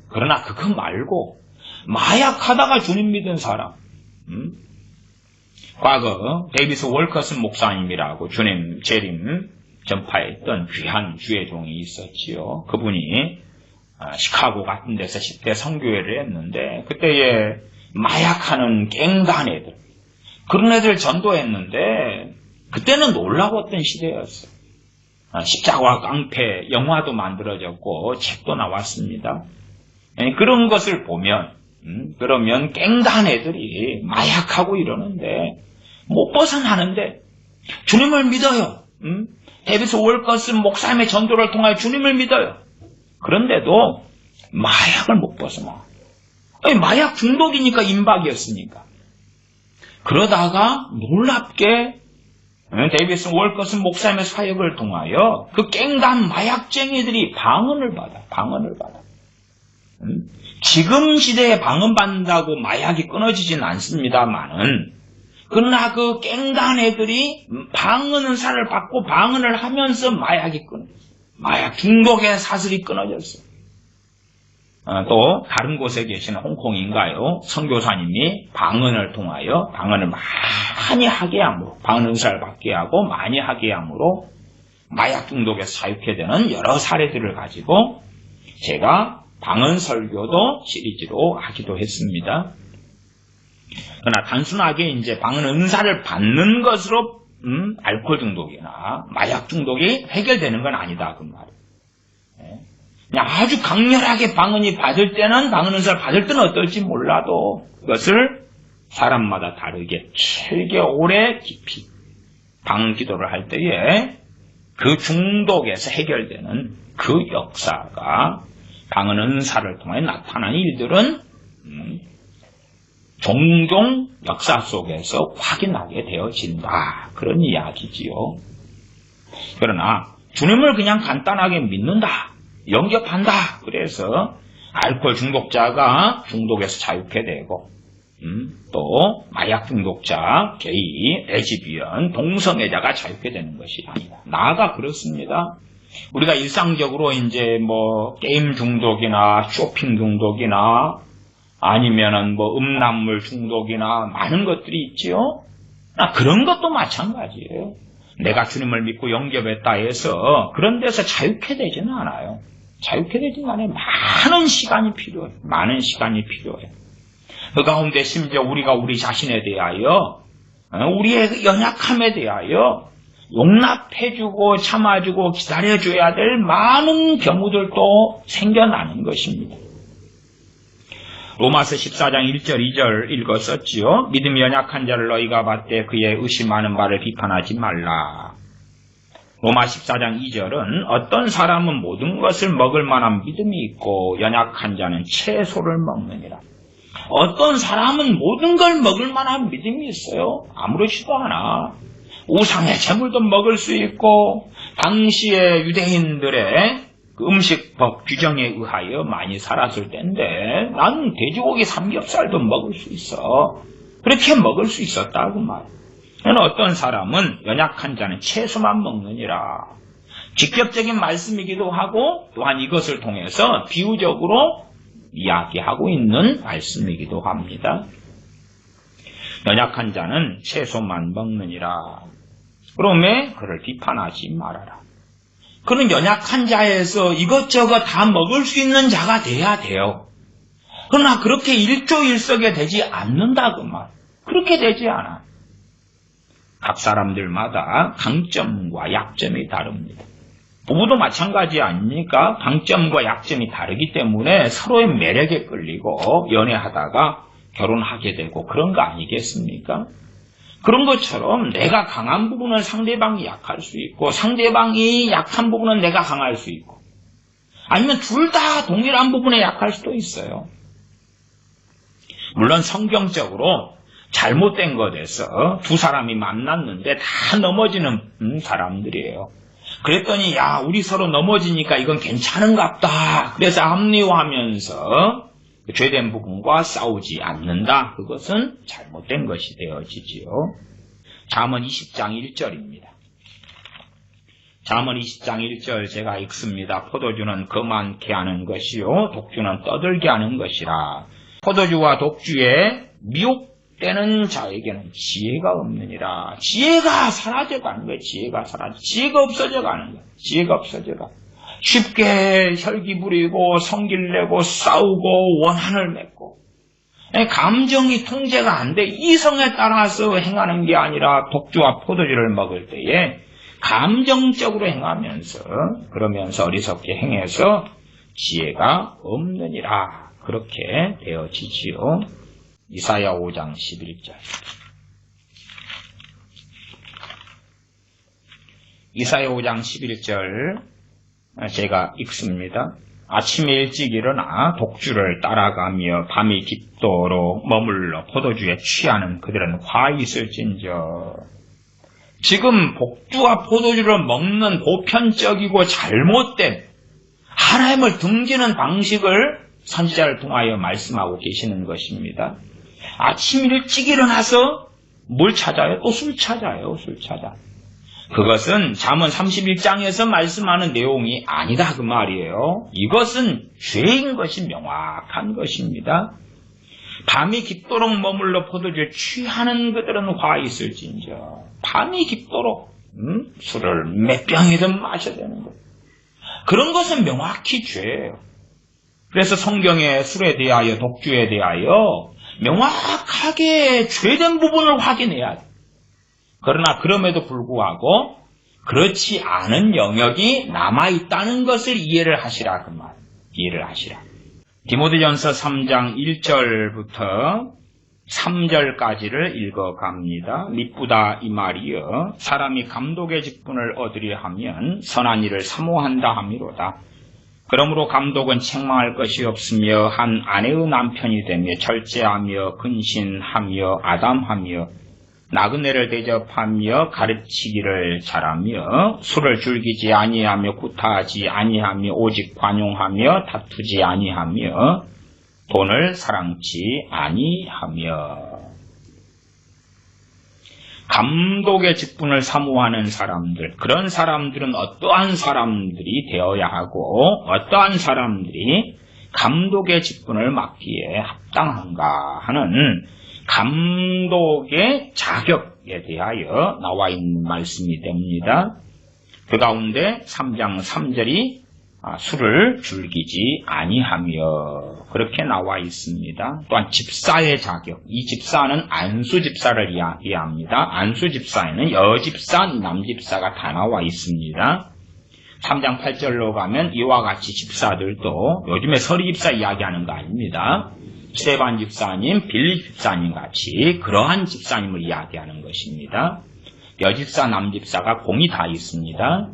그러나 그거 말고 마약하다가 주님 믿은 사람 과거 데이비스 월커슨 목사님이라고 주님 재림 전파했던 귀한 주의 종이 있었지요. 그분이 시카고 같은 데서 10대 선교회를 했는데 그때에 마약하는 갱단 애들 그런 애들 전도했는데 그때는 놀라웠던 시대였어요. 십자가와 깡패 영화도 만들어졌고 책도 나왔습니다. 그런 것을 보면 그러면 깽단 애들이 마약하고 이러는데 못 벗어나는데 주님을 믿어요. 데비스 월커슨 목사님의 전도를 통하여 주님을 믿어요. 그런데도 마약을 못 벗어나. 마약 중독이니까 임박이었으니까. 그러다가 놀랍게 데이비스 월커슨 목사님의 사역을 통하여 그 깽단 마약쟁이들이 방언을 받아. 지금 시대에 방언받는다고 마약이 끊어지진 않습니다만은 그러나 그 깽단 애들이 방언 은사를 받고 방언을 하면서 마약이 끊어졌어요. 마약 중독의 사슬이 끊어졌어요. 또 다른 곳에 계신 홍콩인가요? 선교사님이 방언을 통하여 방언을 많이 하게 함으로 방언 은사를 받게 하고 많이 하게 함으로 마약 중독에서 자유케 되는 여러 사례들을 가지고 제가 방언 설교도 시리즈로 하기도 했습니다. 그러나 단순하게 이제 방언 은사를 받는 것으로 알코올 중독이나 마약 중독이 해결되는 건 아니다 그 말이에요. 그냥 아주 강렬하게 방언이 받을 때는 방언 은사를 받을 때는 어떨지 몰라도 그것을 사람마다 다르게 7개월의 깊이 방언 기도를 할 때에 그 중독에서 해결되는 그 역사가 방언 은사를 통해 나타나는 일들은 종종 역사 속에서 확인하게 되어진다. 그런 이야기지요. 그러나 주님을 그냥 간단하게 믿는다. 영접한다. 그래서 알코올 중독자가 중독에서 자유케 되고 또 마약 중독자, 게이, 레즈비언, 동성애자가 자유케 되는 것이 아니다. 나아가 그렇습니다. 우리가 일상적으로 이제 뭐 게임 중독이나 쇼핑 중독이나 아니면은 뭐 음란물 중독이나 많은 것들이 있지요. 그런 것도 마찬가지예요. 내가 주님을 믿고 영접했다 해서 그런 데서 자유케 되지는 않아요. 자유케 되지는 않아요. 많은 시간이 필요해요. 많은 시간이 필요해요. 그 가운데 심지어 우리가 우리 자신에 대하여 우리의 연약함에 대하여 용납해주고 참아주고 기다려줘야 될 많은 경우들도 생겨나는 것입니다. 로마서 14장 1절 2절 읽었었지요. 믿음이 연약한 자를 너희가 받되 그의 의심하는 바를 비판하지 말라. 로마 14장 2절은 어떤 사람은 모든 것을 먹을 만한 믿음이 있고 연약한 자는 채소를 먹느니라. 어떤 사람은 모든 걸 먹을 만한 믿음이 있어요. 아무렇지도 않아. 우상의 제물도 먹을 수 있고 당시의 유대인들의 그 음식법 규정에 의하여 많이 살았을 때인데 나는 돼지고기 삼겹살도 먹을 수 있어. 그렇게 먹을 수 있었다고 말이야. 어떤 사람은 연약한 자는 채소만 먹느니라. 직접적인 말씀이기도 하고 또한 이것을 통해서 비유적으로 이야기하고 있는 말씀이기도 합니다. 연약한 자는 채소만 먹느니라. 그러면 그를 비판하지 말아라. 그는 연약한 자에서 이것저것 다 먹을 수 있는 자가 돼야 돼요. 그러나 그렇게 일조일석에 되지 않는다 그 말. 그렇게 되지 않아. 각 사람들마다 강점과 약점이 다릅니다. 부부도 마찬가지 아닙니까? 강점과 약점이 다르기 때문에 서로의 매력에 끌리고 연애하다가 결혼하게 되고 그런 거 아니겠습니까? 그런 것처럼 내가 강한 부분은 상대방이 약할 수 있고 상대방이 약한 부분은 내가 강할 수 있고 아니면 둘 다 동일한 부분에 약할 수도 있어요. 물론 성경적으로 잘못된 것에서 두 사람이 만났는데 다 넘어지는 사람들이에요. 그랬더니 야 우리 서로 넘어지니까 이건 괜찮은갑다. 그래서 합리화하면서 죄된 부분과 싸우지 않는다. 그것은 잘못된 것이 되어지지요. 잠언 20장 1절입니다. 잠언 20장 1절 제가 읽습니다. 포도주는 거만케 하는 것이요 독주는 떠들게 하는 것이라. 포도주와 독주에 미혹되는 자에게는 지혜가 없느니라. 지혜가 사라져가는 거예요. 지혜가 없어져가는 거예요. 지혜가 없어져가. 쉽게 혈기 부리고 성질 내고 싸우고 원한을 맺고 감정이 통제가 안 돼. 이성에 따라서 행하는 게 아니라 독주와 포도주를 먹을 때에 감정적으로 행하면서 그러면서 어리석게 행해서 지혜가 없느니라. 그렇게 되어지지요. 이사야 5장 11절. 이사야 5장 11절 제가 읽습니다. 아침에 일찍 일어나 독주를 따라가며 밤이 깊도록 머물러 포도주에 취하는 그들은 화 있을진저. 지금 복주와 포도주를 먹는 보편적이고 잘못된 하나님을 등지는 방식을 선지자를 통하여 말씀하고 계시는 것입니다. 아침 일찍 일어나서 뭘 찾아요? 또 술 찾아요. 술 찾아. 그것은 잠언 31장에서 말씀하는 내용이 아니다 그 말이에요. 이것은 죄인 것이 명확한 것입니다. 밤이 깊도록 머물러 포도주에 취하는 그들은 화 있을진저. 밤이 깊도록 술을 몇 병이든 마셔야 되는 것. 그런 것은 명확히 죄예요. 그래서 성경에 술에 대하여 독주에 대하여 명확하게 죄된 부분을 확인해야 돼. 그러나 그럼에도 불구하고 그렇지 않은 영역이 남아있다는 것을 이해를 하시라 그 말. 이해를 하시라. 디모데전서 3장 1절부터 3절까지를 읽어갑니다. 미쁘다 이 말이여 사람이 감독의 직분을 얻으려 하면 선한 일을 사모한다 함이로다. 그러므로 감독은 책망할 것이 없으며 한 아내의 남편이 되며 절제하며 근신하며 아담하며 나그네를 대접하며 가르치기를 잘하며 술을 즐기지 아니하며 구타하지 아니하며 오직 관용하며 다투지 아니하며 돈을 사랑치 아니하며. 감독의 직분을 사모하는 사람들, 그런 사람들은 어떠한 사람들이 되어야 하고 어떠한 사람들이 감독의 직분을 맡기에 합당한가 하는 감독의 자격에 대하여 나와 있는 말씀이 됩니다. 그 가운데 3장 3절이 술을 즐기지 아니하며 그렇게 나와 있습니다. 또한 집사의 자격, 이 집사는 안수 집사를 이야기합니다. 안수 집사에는 여집사, 남집사가 다 나와 있습니다. 3장 8절로 가면 이와 같이 집사들도 요즘에 서리 집사 이야기하는 거 아닙니다. 스테반 집사님, 빌리 집사님 같이 그러한 집사님을 이야기하는 것입니다. 여집사, 남집사가 공이 다 있습니다.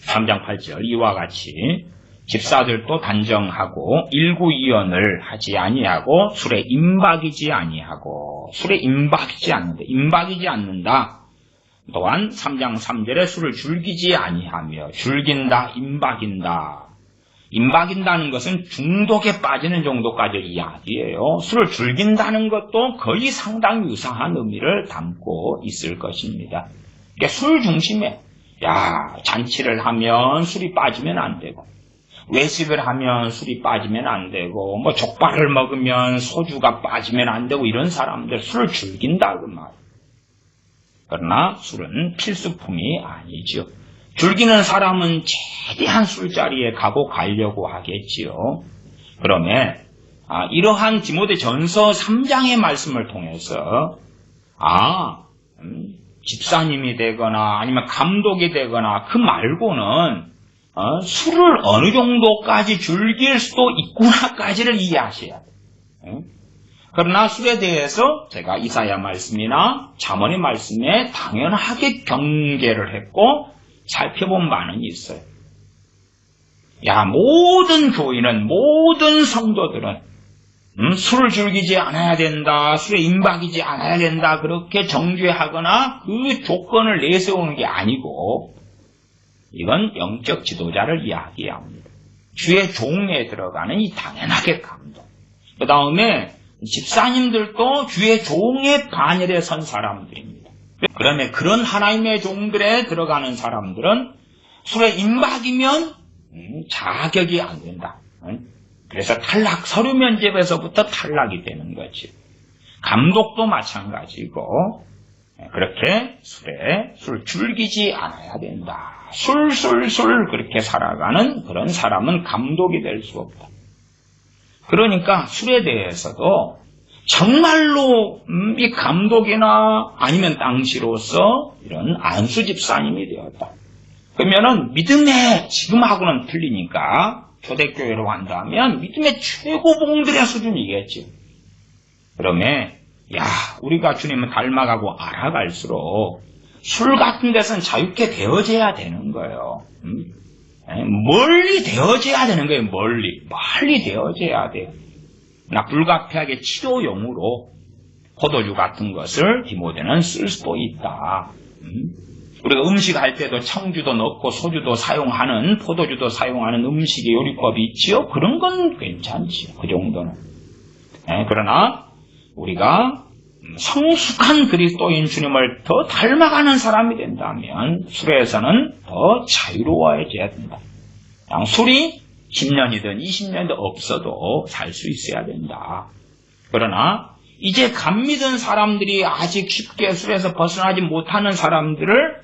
3장 8절 이와 같이 집사들도 단정하고 일구이연을 하지 아니하고 술에 임박이지 아니하고 술에 임박이지 않는다. 또한 3장 3절에 술을 즐기지 아니하며 즐긴다, 임박인다는 것은 중독에 빠지는 정도까지 이야기예요. 술을 즐긴다는 것도 거의 상당히 유사한 의미를 담고 있을 것입니다. 그러니까 술 중심에 잔치를 하면 술이 빠지면 안 되고 외식을 하면 술이 빠지면 안 되고 뭐 족발을 먹으면 소주가 빠지면 안 되고 이런 사람들 술을 즐긴다 그 말. 그러나 술은 필수품이 아니죠. 즐기는 사람은 최대한 술자리에 가려고 하겠지요. 그러면 이러한 디모데전서 3장의 말씀을 통해서 집사님이 되거나 아니면 감독이 되거나 그 말고는 술을 어느 정도까지 즐길 수도 있구나까지를 이해하셔야 돼요. 그러나 술에 대해서 제가 이사야 말씀이나 잠언의 말씀에 당연하게 경계를 했고 살펴본 바는 있어요. 모든 교인은, 모든 성도들은 술을 즐기지 않아야 된다, 술에 임박이지 않아야 된다 그렇게 정죄하거나 그 조건을 내세우는 게 아니고 이건 영적 지도자를 이야기합니다. 주의 종에 들어가는 이 당연하게 감독. 그 다음에 집사님들도 주의 종의 반열에 선 사람들입니다. 그러면 그런 하나님의 종들에 들어가는 사람들은 술에 임박이면 자격이 안 된다. 그래서 서류 면접에서부터 탈락이 되는 거지. 감독도 마찬가지고 그렇게 술 즐기지 않아야 된다. 술 그렇게 살아가는 그런 사람은 감독이 될 수 없다. 그러니까 술에 대해서도 정말로 이 감독이나 아니면 당시로서 이런 안수 집사님이 되었다. 그러면은 믿음에 지금하고는 틀리니까 초대교회로 간다면 믿음의 최고봉들의 수준이겠지. 그러면 우리가 주님을 닮아가고 알아갈수록 술 같은 데서는 자유케 되어져야 되는 거예요. 멀리 되어져야 되는 거예요. 멀리 되어져야 돼요. 불가피하게 치료용으로 포도주 같은 것을 디모데는 쓸 수도 있다. 우리가 음식할 때도 청주도 넣고 소주도 사용하는, 포도주도 사용하는 음식의 요리법이 있지요. 그런 건 괜찮지요. 그 정도는. 그러나 우리가 성숙한 그리스도인 주님을 더 닮아가는 사람이 된다면 술에서는 더 자유로워져야 된다. 술이 10년이든 20년이든 없어도 살 수 있어야 된다. 그러나 이제 감 믿은 사람들이 아직 쉽게 술에서 벗어나지 못하는 사람들을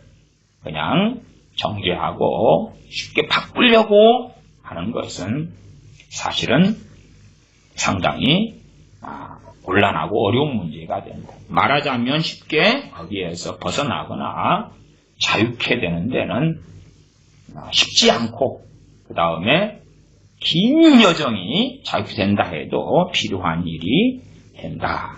그냥 정죄하고 쉽게 바꾸려고 하는 것은 사실은 상당히 곤란하고 어려운 문제가 된다. 말하자면 쉽게 거기에서 벗어나거나 자유케 되는 데는 쉽지 않고 그 다음에 긴 여정이 자유케 된다 해도 필요한 일이 된다.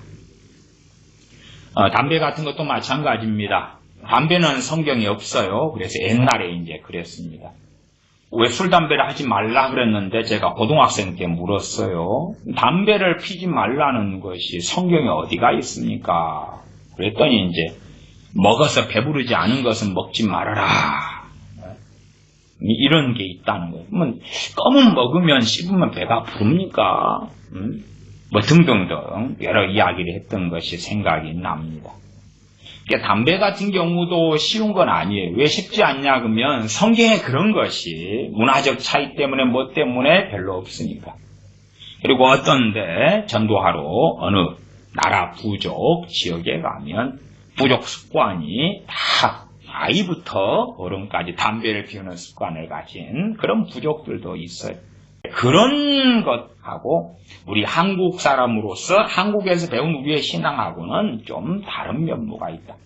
담배 같은 것도 마찬가지입니다. 담배는 성경에 없어요. 그래서 옛날에 이제 그랬습니다. 왜 술, 담배를 하지 말라 그랬는데 제가 고등학생 때 물었어요. 담배를 피지 말라는 것이 성경에 어디가 있습니까? 그랬더니 이제 먹어서 배부르지 않은 것은 먹지 말아라. 이런 게 있다는 거예요. 그러면 껌은 먹으면 씹으면 배가 부릅니까? 뭐 등등등 여러 이야기를 했던 것이 생각이 납니다. 담배 같은 경우도 쉬운 건 아니에요. 왜 쉽지 않냐 그러면 성경에 그런 것이 문화적 차이 때문에 뭐 때문에 별로 없으니까. 그리고 어떤데 전도하러 어느 나라 부족 지역에 가면 부족 습관이 다 아이부터 어른까지 담배를 피우는 습관을 가진 그런 부족들도 있어요. 그런 것하고 우리 한국 사람으로서 한국에서 배운 우리의 신앙하고는 좀 다른 면모가 있다.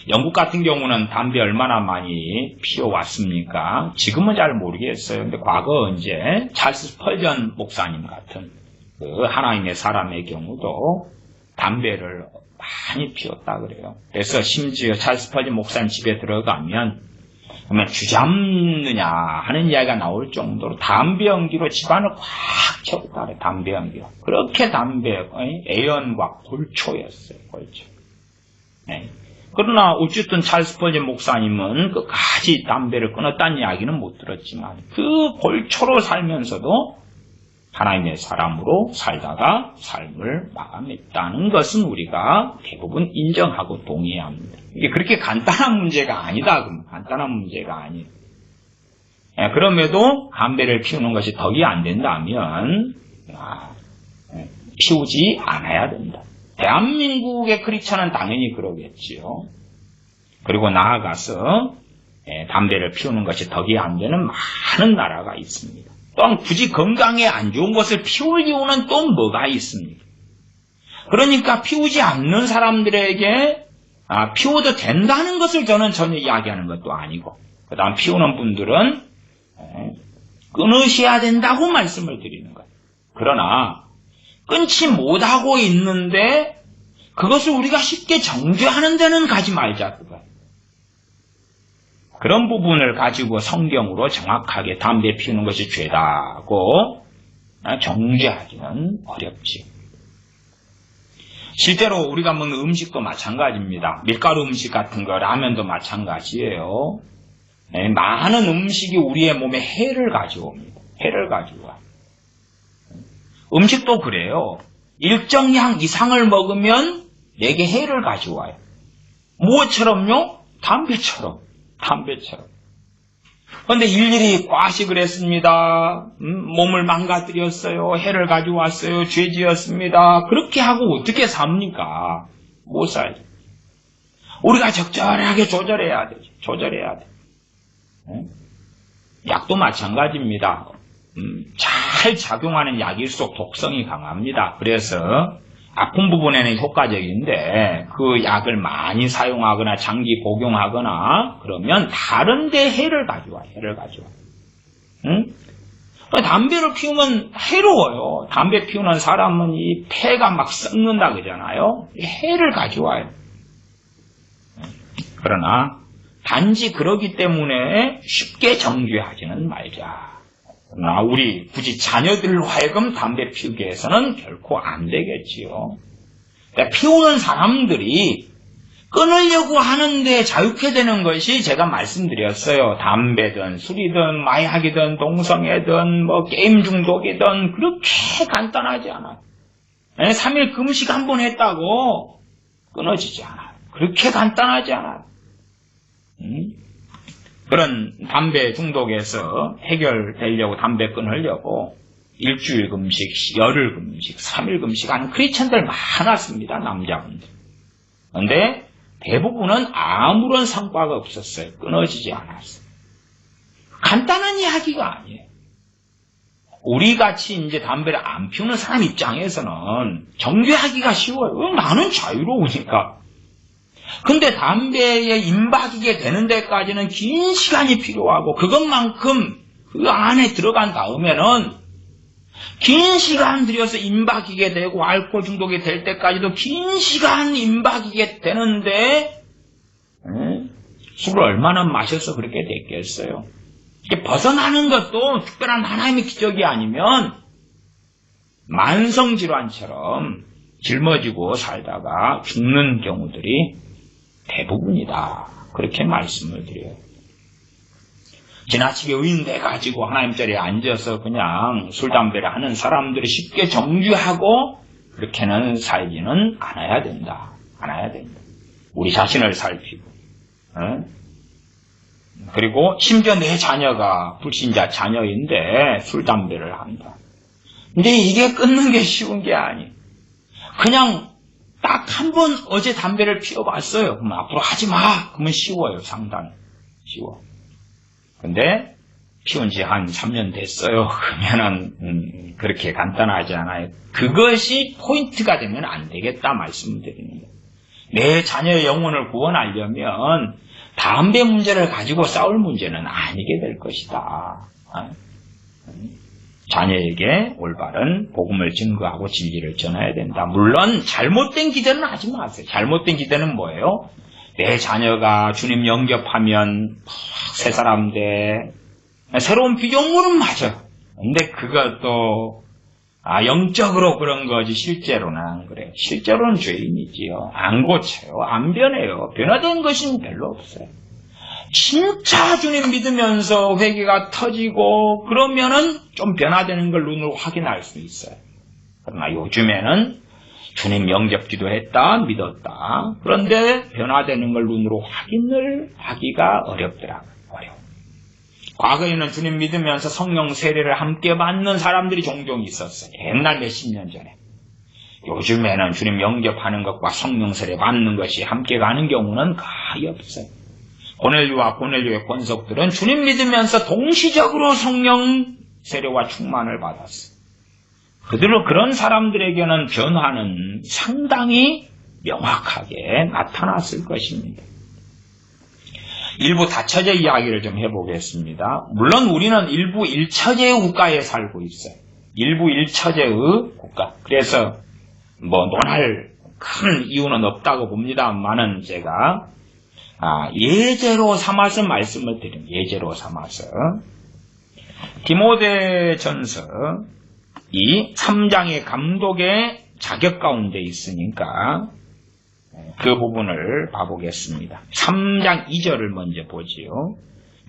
영국 같은 경우는 담배 얼마나 많이 피워왔습니까? 지금은 잘 모르겠어요. 근데 과거 이제 찰스 스펄전 목사님 같은 그 하나님의 사람의 경우도 담배를 많이 피웠다 그래요. 그래서 심지어 찰스 스펄전 목사님 집에 들어가면 그러면 주잡느냐 하는 이야기가 나올 정도로 담배 연기로 집안을 꽉 채웠다 그래요. 담배 연기로. 그렇게 담배의 애연과 골초였어요. 골초. 네. 그러나 어쨌든 찰스 스펄전 목사님은 끝까지 담배를 끊었다는 이야기는 못 들었지만 그 골초로 살면서도 하나님의 사람으로 살다가 삶을 마감했다는 것은 우리가 대부분 인정하고 동의해야 합니다. 이게 그렇게 간단한 문제가 아니다. 간단한 문제가 아니에요. 그럼에도 담배를 피우는 것이 덕이 안 된다면 피우지 않아야 된다. 대한민국의 크리스천은 당연히 그러겠지요. 그리고 나아가서 담배를 피우는 것이 덕이 안 되는 많은 나라가 있습니다. 또한 굳이 건강에 안 좋은 것을 피울 이유는 또 뭐가 있습니까? 그러니까 피우지 않는 사람들에게 피워도 된다는 것을 저는 전혀 이야기하는 것도 아니고 그 다음 피우는 분들은 끊으셔야 된다고 말씀을 드리는 거예요. 그러나 끊지 못하고 있는데 그것을 우리가 쉽게 정죄하는 데는 가지 말자 그거예요. 그런 부분을 가지고 성경으로 정확하게 담배 피우는 것이 죄다고 정죄하기는 어렵지. 실제로 우리가 먹는 음식도 마찬가지입니다. 밀가루 음식 같은 거, 라면도 마찬가지예요. 많은 음식이 우리의 몸에 해를 가져옵니다. 해를 가져와. 음식도 그래요. 일정량 이상을 먹으면 내게 해를 가져와요. 무엇처럼요? 담배처럼. 그런데 일일이 과식을 했습니다. 몸을 망가뜨렸어요. 해를 가져왔어요. 죄지었습니다. 그렇게 하고 어떻게 삽니까? 못 살죠. 우리가 적절하게 조절해야 되죠. 조절해야 돼. 약도 마찬가지입니다. 잘 작용하는 약일수록 독성이 강합니다. 그래서 아픈 부분에는 효과적인데 그 약을 많이 사용하거나 장기 복용하거나 그러면 다른 데 해를 가져와. 담배를 피우면 해로워요. 담배 피우는 사람은 이 폐가 막 썩는다 그러잖아요. 해를 가져와요. 그러나 단지 그러기 때문에 쉽게 정죄하지는 말자. 그러나 우리 굳이 자녀들 하여금 담배 피우게 해서는 결코 안 되겠지요. 피우는 사람들이 끊으려고 하는데 자유케 되는 것이 제가 말씀드렸어요. 담배든 술이든 마약이든 동성애든 뭐 게임 중독이든 그렇게 간단하지 않아요. 3일 금식 한 번 했다고 끊어지지 않아요. 그렇게 간단하지 않아요. 그런 담배 중독에서 해결되려고 담배 끊으려고 일주일 금식, 열흘 금식, 3일 금식 하는 크리스천들 많았습니다. 남자분들. 그런데 대부분은 아무런 성과가 없었어요. 끊어지지 않았어요. 간단한 이야기가 아니에요. 우리같이 이제 담배를 안 피우는 사람 입장에서는 정죄하기가 쉬워요. 나는 자유로우니까. 근데 담배에 임박이게 되는 데까지는 긴 시간이 필요하고 그것만큼 그 안에 들어간 다음에는 긴 시간 들여서 임박이게 되고 알코올 중독이 될 때까지도 긴 시간 임박이게 되는데 술을 얼마나 마셔서 그렇게 됐겠어요. 이게 벗어나는 것도 특별한 하나님의 기적이 아니면 만성질환처럼 짊어지고 살다가 죽는 경우들이 대부분이다. 그렇게 말씀을 드려요. 지나치게 의인돼가지고 하나님 자리에 앉아서 그냥 술, 담배를 하는 사람들이 쉽게 정죄하고 그렇게는 살지는 않아야 된다. 않아야 된다. 우리 자신을 살피고. 그리고 심지어 내 자녀가 불신자 자녀인데 술, 담배를 한다. 근데 이게 끊는 게 쉬운 게 아니에요. 그냥 딱 한 번 어제 담배를 피워봤어요. 그럼 앞으로 하지 마. 그러면 쉬워요. 상당히. 쉬워. 근데 피운 지 한 3년 됐어요. 그러면은 그렇게 간단하지 않아요. 그것이 포인트가 되면 안 되겠다 말씀을 드리는 거예요. 내 자녀의 영혼을 구원하려면 담배 문제를 가지고 싸울 문제는 아니게 될 것이다. 자녀에게 올바른 복음을 증거하고 진리를 전해야 된다. 물론 잘못된 기대는 하지 마세요. 잘못된 기대는 뭐예요? 내 자녀가 주님 영접하면 새 사람 돼. 새로운 피조물은 맞아요. 근데 그것도 영적으로 그런 거지 실제로는 안 그래요. 실제로는 죄인이지요. 안 고쳐요. 안 변해요. 변화된 것은 별로 없어요. 진짜 주님 믿으면서 회개가 터지고 그러면은 좀 변화되는 걸 눈으로 확인할 수 있어요. 그러나 요즘에는 주님 영접 기도했다, 믿었다. 그런데 변화되는 걸 눈으로 확인을 하기가 어렵더라고요. 어려워. 과거에는 주님 믿으면서 성령 세례를 함께 받는 사람들이 종종 있었어요. 옛날 몇십 년 전에. 요즘에는 주님 영접하는 것과 성령 세례 받는 것이 함께 가는 경우는 거의 없어요. 고넬료와 고넬료의 권속들은 주님 믿으면서 동시적으로 성령 세례와 충만을 받았어요. 그런 사람들에게는 변화는 상당히 명확하게 나타났을 것입니다. 일부 다처제 이야기를 좀 해보겠습니다. 물론 우리는 일부 일처제의 국가에 살고 있어요. 일부 일처제의 국가. 그래서 논할 큰 이유는 없다고 봅니다만은 제가 예제로 삼아서 말씀을 드립니다. 예제로 삼아서 디모데전서 이 3장의 감독의 자격 가운데 있으니까 그 부분을 봐보겠습니다. 3장 2절을 먼저 보지요.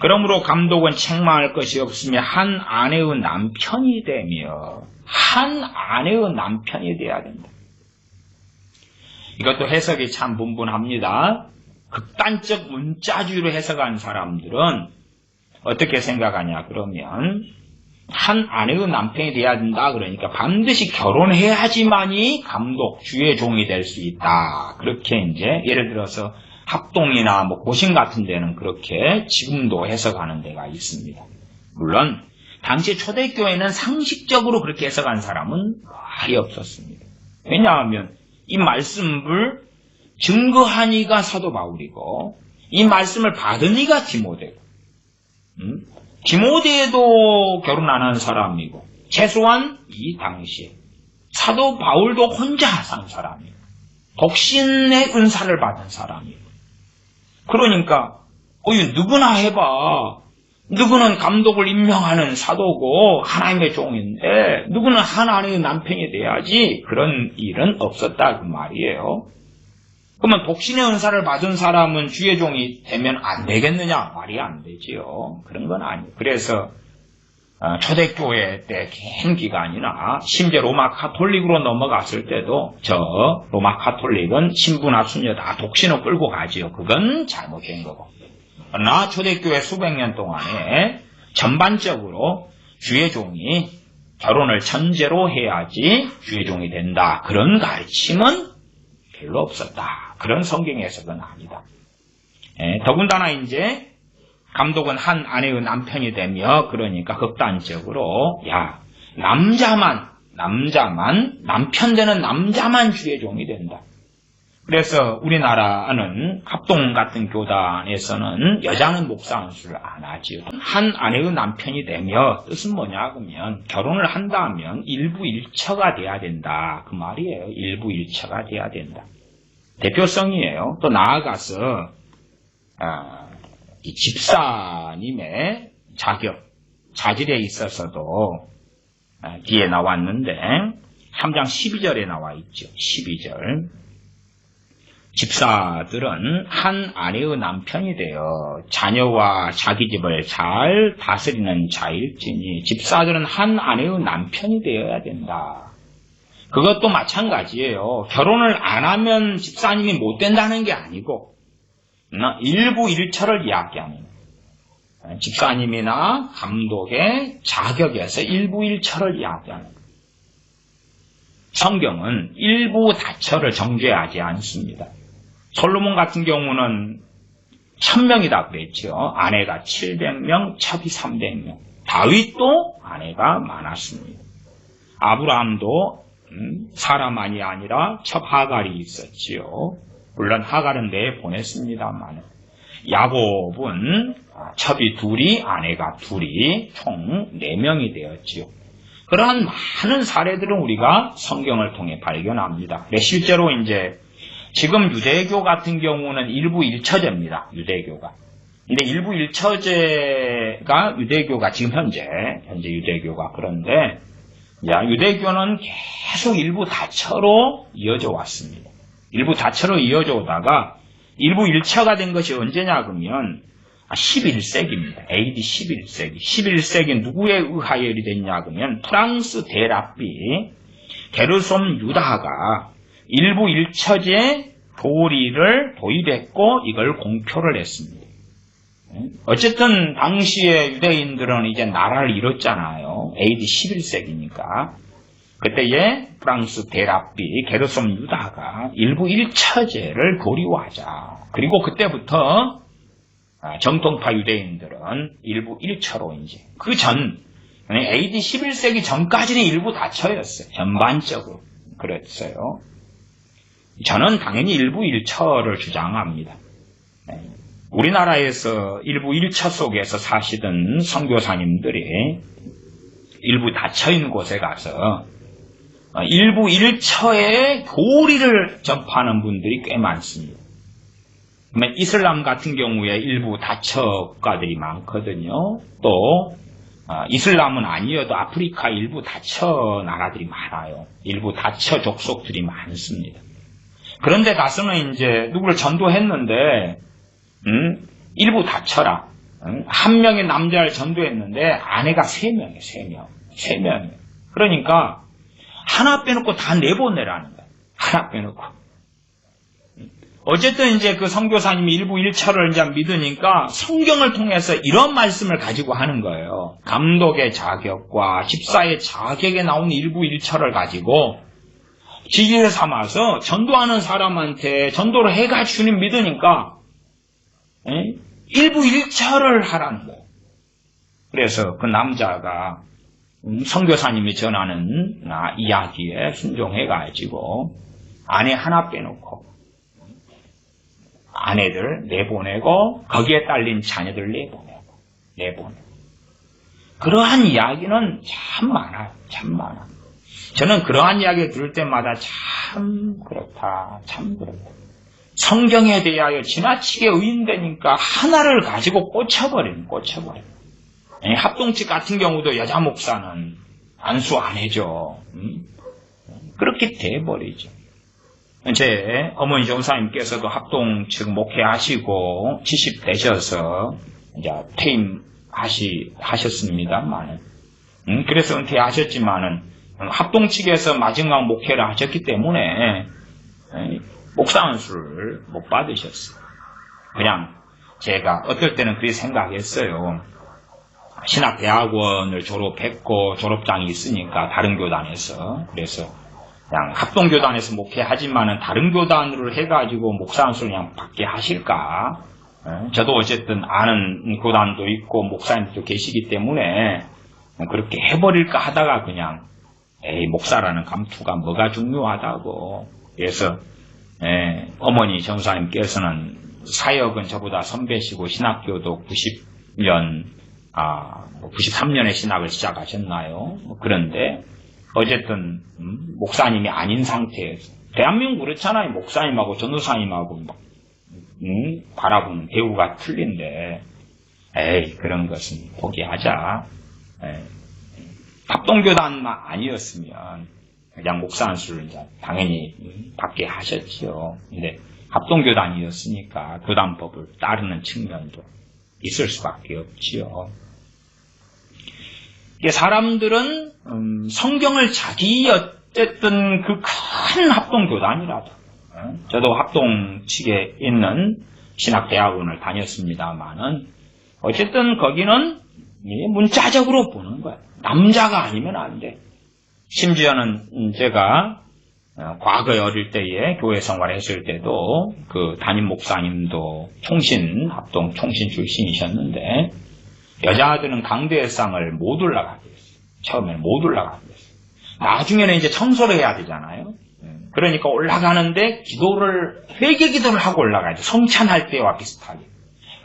그러므로 감독은 책망할 것이 없으며 한 아내의 남편이 되며 한 아내의 남편이 돼야 된다. 이것도 해석이 참 분분합니다. 극단적 문자주의로 해석한 사람들은 어떻게 생각하냐 그러면 한 아내의 남편이 돼야 된다. 그러니까 반드시 결혼해야지만이 감독, 주의 종이 될 수 있다. 그렇게 이제 예를 들어서 합동이나 고신 같은 데는 그렇게 지금도 해석하는 데가 있습니다. 물론 당시 초대교회는 상식적으로 그렇게 해석한 사람은 거의 없었습니다. 왜냐하면 이 말씀을 증거하니가 사도 바울이고 이 말씀을 받으니가 디모데고 디모데도 결혼 안 한 사람이고, 최소한 이 당시에 사도 바울도 혼자 산 사람이고, 독신의 은사를 받은 사람이고, 그러니까 누구나 해봐. 누구는 감독을 임명하는 사도고 하나님의 종인데 누구는 하나님의 남편이 돼야지 그런 일은 없었다 그 말이에요. 그러면 독신의 은사를 받은 사람은 주의 종이 되면 안 되겠느냐? 말이 안 되지요. 그런 건 아니에요. 그래서 초대교회 때 긴 기간이나 심지어 로마 카톨릭으로 넘어갔을 때도 저 로마 카톨릭은 신부나 수녀 다 독신을 끌고 가지요. 그건 잘못된 거고. 그러나 초대교회 수백 년 동안에 전반적으로 주의 종이 결혼을 전제로 해야지 주의 종이 된다. 그런 가르침은 별로 없었다. 그런 성경 해석은 아니다. 더군다나 이제 감독은 한 아내의 남편이 되며 그러니까 극단적으로 남편 되는 남자만 주의 종이 된다. 그래서 우리나라는 합동 같은 교단에서는 여자는 목사 안수를 안 하지요. 한 아내의 남편이 되며 뜻은 뭐냐 그러면 결혼을 한다면 일부일처가 돼야 된다. 그 말이에요. 일부일처가 돼야 된다. 대표성이에요. 또 나아가서 이 집사님의 자격, 자질에 있어서도 뒤에 나왔는데 3장 12절에 나와 있죠. 12절. 집사들은 한 아내의 남편이 되어 자녀와 자기 집을 잘 다스리는 자일지니 집사들은 한 아내의 남편이 되어야 된다. 그것도 마찬가지예요. 결혼을 안 하면 집사님이 못 된다는 게 아니고 일부일처를 이야기하는 집사님이나 감독의 자격에서 일부일처를 이야기하는 성경은 일부다처를 정죄하지 않습니다. 솔로몬 같은 경우는 1000명이다 그랬죠. 아내가 700명, 첩이 300명. 다윗도 아내가 많았습니다. 아브라함도 사라만이 아니라 첩 하갈이 있었지요. 물론 하갈은 내보냈습니다만 야곱은 첩이 둘이 아내가 둘이 총 4명이 되었지요. 그러한 많은 사례들은 우리가 성경을 통해 발견합니다. 실제로 이제 지금 유대교 같은 경우는 일부일처제입니다. 유대교가. 근데 일부일처제가 유대교가 지금 현재 유대교가 그런데 유대교는 계속 일부다처로 이어져 왔습니다. 일부다처로 이어져 오다가 일부일처가 된 것이 언제냐 그러면 11세기입니다. AD 11세기. 11세기 누구에 의하여 일이 됐냐 그러면 프랑스 데라삐 게르솜 유다가 일부 일처제 도리를 도입했고 이걸 공표를 했습니다. 어쨌든 당시에 유대인들은 이제 나라를 잃었잖아요. AD 11세기니까. 그때에 프랑스 데라삐 게르솜 유다가 일부 일처제를 도리화하자. 그리고 그때부터 정통파 유대인들은 일부 일처로 이제 그 전 AD 11세기 전까지는 일부 다처였어요. 전반적으로 그랬어요. 저는 당연히 일부 일처를 주장합니다. 우리나라에서 일부 일처 속에서 사시던 선교사님들이 일부 닫혀 있는 곳에 가서 일부 일처의 교리를 접하는 분들이 꽤 많습니다. 이슬람 같은 경우에 일부 다처 국가들이 많거든요. 또 이슬람은 아니어도 아프리카 일부 다처 나라들이 많아요. 일부 다처 족속들이 많습니다. 그런데 가서는 이제 누구를 전도했는데 일부 다처라 한 명의 남자를 전도했는데 아내가 3명이에요. 3명. 그러니까 하나 빼놓고 다 내보내라는 거예요. 하나 빼놓고. 어쨌든 이제 그 선교사님이 일부 일처를 이제 믿으니까 성경을 통해서 이런 말씀을 가지고 하는 거예요. 감독의 자격과 집사의 자격에 나오는 일부 일처를 가지고 지혜를 삼아서 전도하는 사람한테 전도를 해가 주님 믿으니까 일부 일처를 하라는 거예요. 그래서 그 남자가 선교사님이 전하는 이야기에 순종해가지고 아내 하나 빼놓고 아내들 내보내고 거기에 딸린 자녀들 내보내고 그러한 이야기는 참 많아요. 참 많아. 저는 그러한 이야기 들을 때마다 참 그렇다. 참 그렇다. 성경에 대하여 지나치게 의인되니까 하나를 가지고 꽂혀버리는. 합동측 같은 경우도 여자 목사는 안수 안 해줘. 그렇게 돼버리죠. 제 어머니 전사님께서도 합동측 목회하시고 70 되셔서 이제 퇴임하셨습니다만은 그래서 은퇴하셨지만은 합동측에서 마지막 목회를 하셨기 때문에 목사 안수를 못 받으셨어요. 그냥 제가 어떨 때는 그렇게 생각했어요. 신학대학원을 졸업했고 졸업장이 있으니까 다른 교단에서 그래서 그냥 합동교단에서 목회하지만은 다른 교단으로 해가지고 목사 안수를 그냥 받게 하실까? 저도 어쨌든 아는 교단도 있고 목사님도 계시기 때문에 그렇게 해버릴까 하다가 그냥 목사라는 감투가 뭐가 중요하다고. 그래서 어머니 전사님께서는 사역은 저보다 선배시고 신학교도 93년에 신학을 시작하셨나요? 그런데 어쨌든 목사님이 아닌 상태에서 대한민국 그렇잖아요. 목사님하고 전도사님하고 바라보는 대우가 틀린데 그런 것은 포기하자. 합동교단만 아니었으면 그냥 목사 안수를 이제 당연히 받게 하셨지요. 근데 합동교단이었으니까 교단법을 따르는 측면도 있을 수밖에 없지요. 사람들은 성경을 자기 어쨌든 그 큰 합동교단이라도 저도 합동 측에 있는 신학대학원을 다녔습니다만은 어쨌든 거기는 문자적으로 보는 거예요. 남자가 아니면 안 돼. 심지어는 제가 과거에 어릴 때에 교회 생활했을 때도 그 담임 목사님도 합동 총신 출신이셨는데 여자들은 강대상을 못 올라가게 했어요. 처음에는 못 올라가게 했어요. 나중에는 이제 청소를 해야 되잖아요. 그러니까 올라가는데 회개 기도를 하고 올라가야 돼. 성찬할 때와 비슷하게.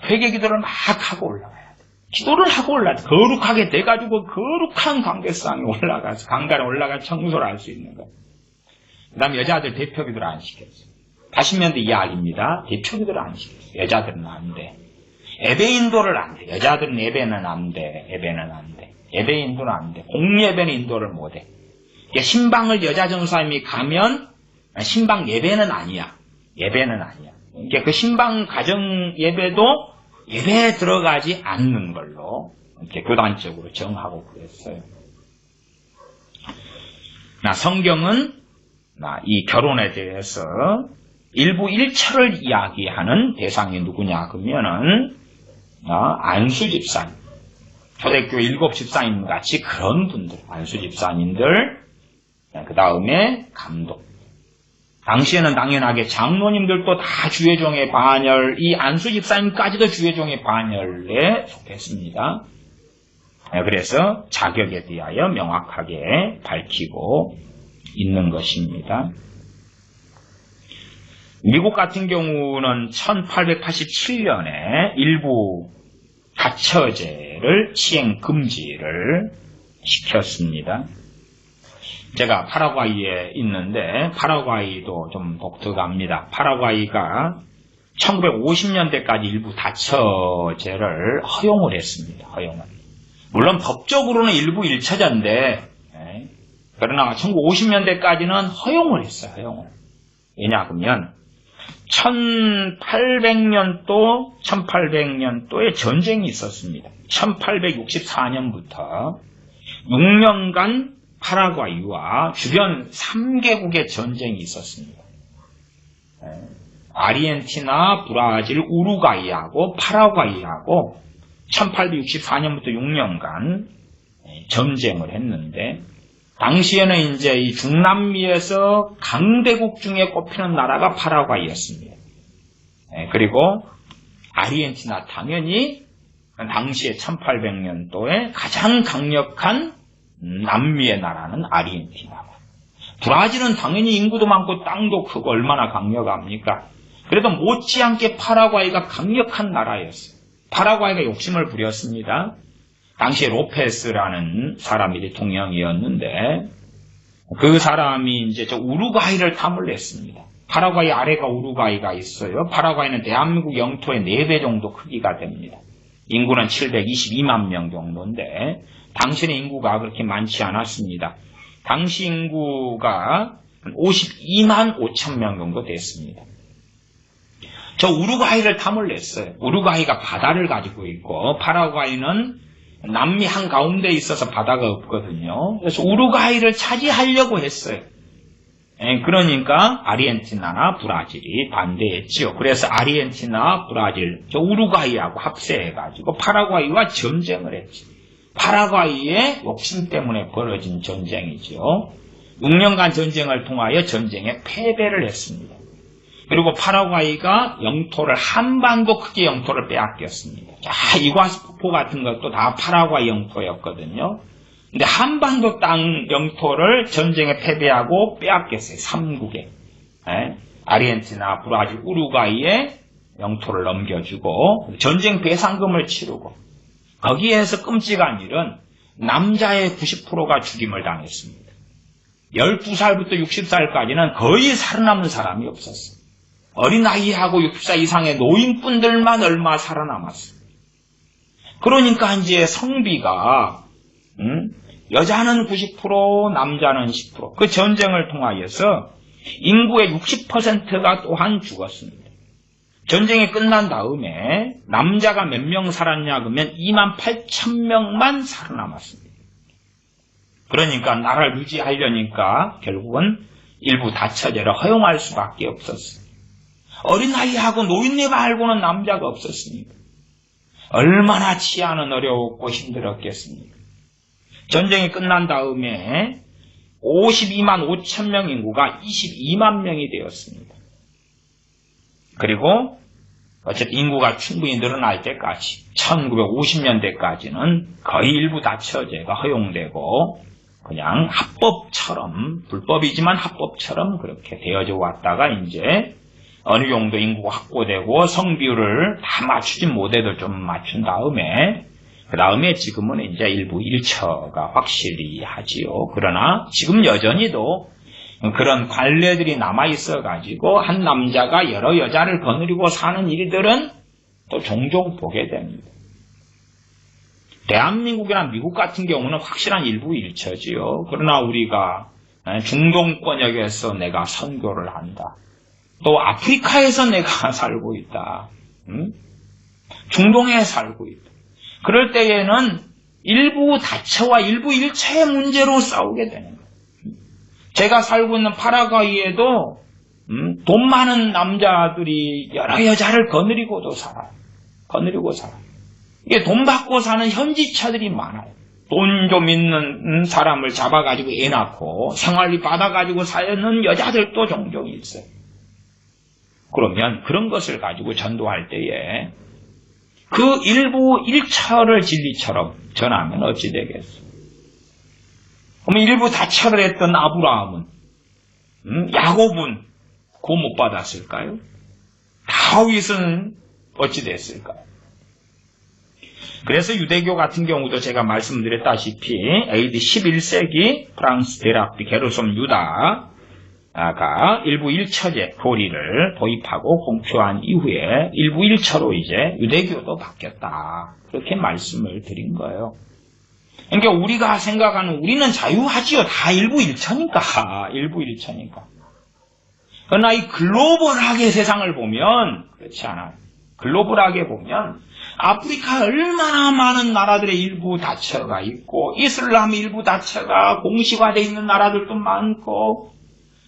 회개 기도를 막 하고 올라가야 돼. 기도를 하고 올라가야 돼. 거룩하게 돼가지고 거룩한 강대상에 올라가서 강간에 올라가 청소를 할 수 있는 거예요. 그 다음에 여자들 대표 기도를 안 시켰어요. 80년대 이야기입니다. 대표 기도를 안 시켰어요. 여자들은 안 돼. 예배 인도를 안 돼. 여자들은 예배는 안 돼. 예배 인도는 안 돼. 공예배는 인도를 못 해. 신방을 여자 전사님이 가면 신방 예배는 아니야. 그 신방 가정 예배도 예배에 들어가지 않는 걸로 이렇게 교단적으로 정하고 그랬어요. 성경은 이 결혼에 대해서 일부 일처를 이야기하는 대상이 누구냐 그러면은 안수 집사님, 초대교회 7 집사님 같이 그런 분들, 안수 집사님들, 그 다음에 감독. 당시에는 당연하게 장로님들도 다 주회종의 반열, 이 안수 집사님까지도 주회종의 반열에 속했습니다. 그래서 자격에 대하여 명확하게 밝히고 있는 것입니다. 미국 같은 경우는 1887년에 일부 가처제를 시행 금지를 시켰습니다. 제가 파라과이에 있는데 파라과이도 좀 독특합니다. 파라과이가 1950년대까지 일부 다처제를 허용을 했습니다. 물론 법적으로는 일부 일처제인데 그러나 1950년대까지는 허용을 했어요. 왜냐 그러면 1800년도에 전쟁이 있었습니다. 1864년부터 6년간 파라과이와 주변 3개국의 전쟁이 있었습니다. 아르헨티나, 브라질, 우루과이하고 파라과이하고 1864년부터 6년간 전쟁을 했는데 당시에는 이제 이 중남미에서 강대국 중에 꼽히는 나라가 파라과이였습니다. 그리고 아르헨티나 당연히 당시에 1800년도에 가장 강력한 남미의 나라는 아르헨티나고 브라질은 당연히 인구도 많고 땅도 크고 얼마나 강력합니까? 그래도 못지않게 파라과이가 강력한 나라였어요. 파라과이가 욕심을 부렸습니다. 당시에 로페스라는 사람이 대통령이었는데 그 사람이 이제 저 우루과이를 탐을 냈습니다. 파라과이 아래가 우루과이가 있어요. 파라과이는 대한민국 영토의 4배 정도 크기가 됩니다. 인구는 722만 명 정도인데 당시의 인구가 그렇게 많지 않았습니다. 당시 인구가 52만 5천 명 정도 됐습니다. 저 우루과이를 탐을 냈어요. 우루과이가 바다를 가지고 있고 파라과이는 남미 한가운데에 있어서 바다가 없거든요. 그래서 우루과이를 차지하려고 했어요. 그러니까 아르헨티나나 브라질이 반대했지요. 그래서 아르헨티나, 브라질, 저 우루과이하고 합세해가지고 파라과이와 전쟁을 했지. 파라과이의 욕심 때문에 벌어진 전쟁이죠. 6년간 전쟁을 통하여 전쟁에 패배를 했습니다. 그리고 파라과이가 영토를 한반도 크게 영토를 빼앗겼습니다. 자, 이과수폭포 같은 것도 다 파라과이 영토였거든요. 근데 한반도 땅 영토를 전쟁에 패배하고 빼앗겼어요. 3국에. 아르헨티나, 브라질, 우루과이에 영토를 넘겨주고 전쟁 배상금을 치르고 거기에서 끔찍한 일은 남자의 90%가 죽임을 당했습니다. 12살부터 60살까지는 거의 살아남은 사람이 없었어요. 어린아이하고 60살 이상의 노인분들만 얼마 살아남았어요. 그러니까 이제 성비가 여자는 90%, 남자는 10%. 그 전쟁을 통하여서 인구의 60%가 또한 죽었습니다. 전쟁이 끝난 다음에 남자가 몇 명 살았냐 그러면 2만 8천 명만 살아남았습니다. 그러니까 나라를 유지하려니까 결국은 일부 다처제를 허용할 수밖에 없었어요. 어린아이하고 노인네 말고는 남자가 없었습니다. 얼마나 치안은 어려웠고 힘들었겠습니까? 전쟁이 끝난 다음에 52만 5천 명 인구가 22만 명이 되었습니다. 그리고 어쨌든 인구가 충분히 늘어날 때까지 1950년대까지는 거의 일부 다처제가 허용되고 그냥 합법처럼 불법이지만 합법처럼 그렇게 되어져 왔다가 이제 어느 정도 인구가 확보되고 성비율을 다 맞추진 못해도 좀 맞춘 다음에 그 다음에 지금은 이제 일부 일처가 확실히 하지요. 그러나 지금 여전히도 그런 관례들이 남아있어가지고 한 남자가 여러 여자를 거느리고 사는 일들은 또 종종 보게 됩니다. 대한민국이나 미국 같은 경우는 확실한 일부 일처지요. 그러나 우리가 중동 권역에서 내가 선교를 한다. 또 아프리카에서 내가 살고 있다. 중동에 살고 있다. 그럴 때에는 일부 다처와 일부 일처의 문제로 싸우게 되는 거예요. 제가 살고 있는 파라과이에도 돈 많은 남자들이 여러 여자를 거느리고도 살아요. 거느리고 살아요. 이게 돈 받고 사는 현지처들이 많아요. 돈 좀 있는 사람을 잡아가지고 애 낳고 생활비 받아가지고 사는 여자들도 종종 있어요. 그러면 그런 것을 가지고 전도할 때에 그 일부 일처를 진리처럼 전하면 어찌 되겠어? 그러면 일부 다처를 했던 아브라함은, 야곱은 구원 못 받았을까요? 다윗은 어찌 됐을까요? 그래서 유대교 같은 경우도 제가 말씀드렸다시피 AD 11세기 프랑스 데라피 게르솜 유다가 일부 일처제 교리를 도입하고 공표한 이후에 일부 일처로 이제 유대교도 바뀌었다. 그렇게 말씀을 드린 거예요. 그러니까 우리가 생각하는 우리는 자유하지요. 다 일부 일처니까. 일부 일처니까. 그러나 이 글로벌하게 세상을 보면 그렇지 않아요. 글로벌하게 보면 아프리카 얼마나 많은 나라들의 일부 다처가 있고 이슬람 일부 다처가 공식화되어 있는 나라들도 많고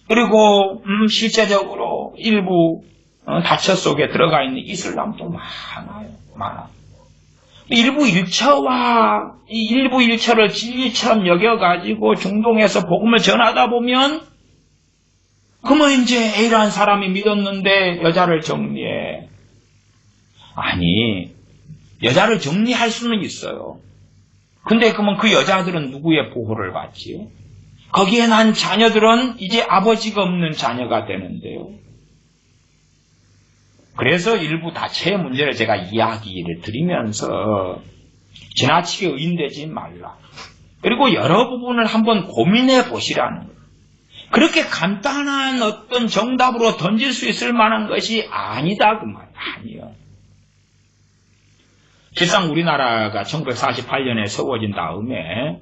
그리고 실제적으로 일부 다처 속에 들어가 있는 이슬람도 많아요. 일부 일처와 이 일부 일처를 진리처럼 여겨가지고 중동에서 복음을 전하다 보면 그러면 이제 A라는 사람이 믿었는데 여자를 정리해. 아니, 여자를 정리할 수는 있어요. 근데 그러면 그 여자들은 누구의 보호를 받지요? 거기에 난 자녀들은 이제 아버지가 없는 자녀가 되는데요. 그래서 일부 다처의 문제를 제가 이야기를 드리면서 지나치게 의인되지 말라. 그리고 여러 부분을 한번 고민해 보시라는 거예요. 그렇게 간단한 어떤 정답으로 던질 수 있을 만한 것이 아니다 그 말 아니에요. 실상 우리나라가 1948년에 세워진 다음에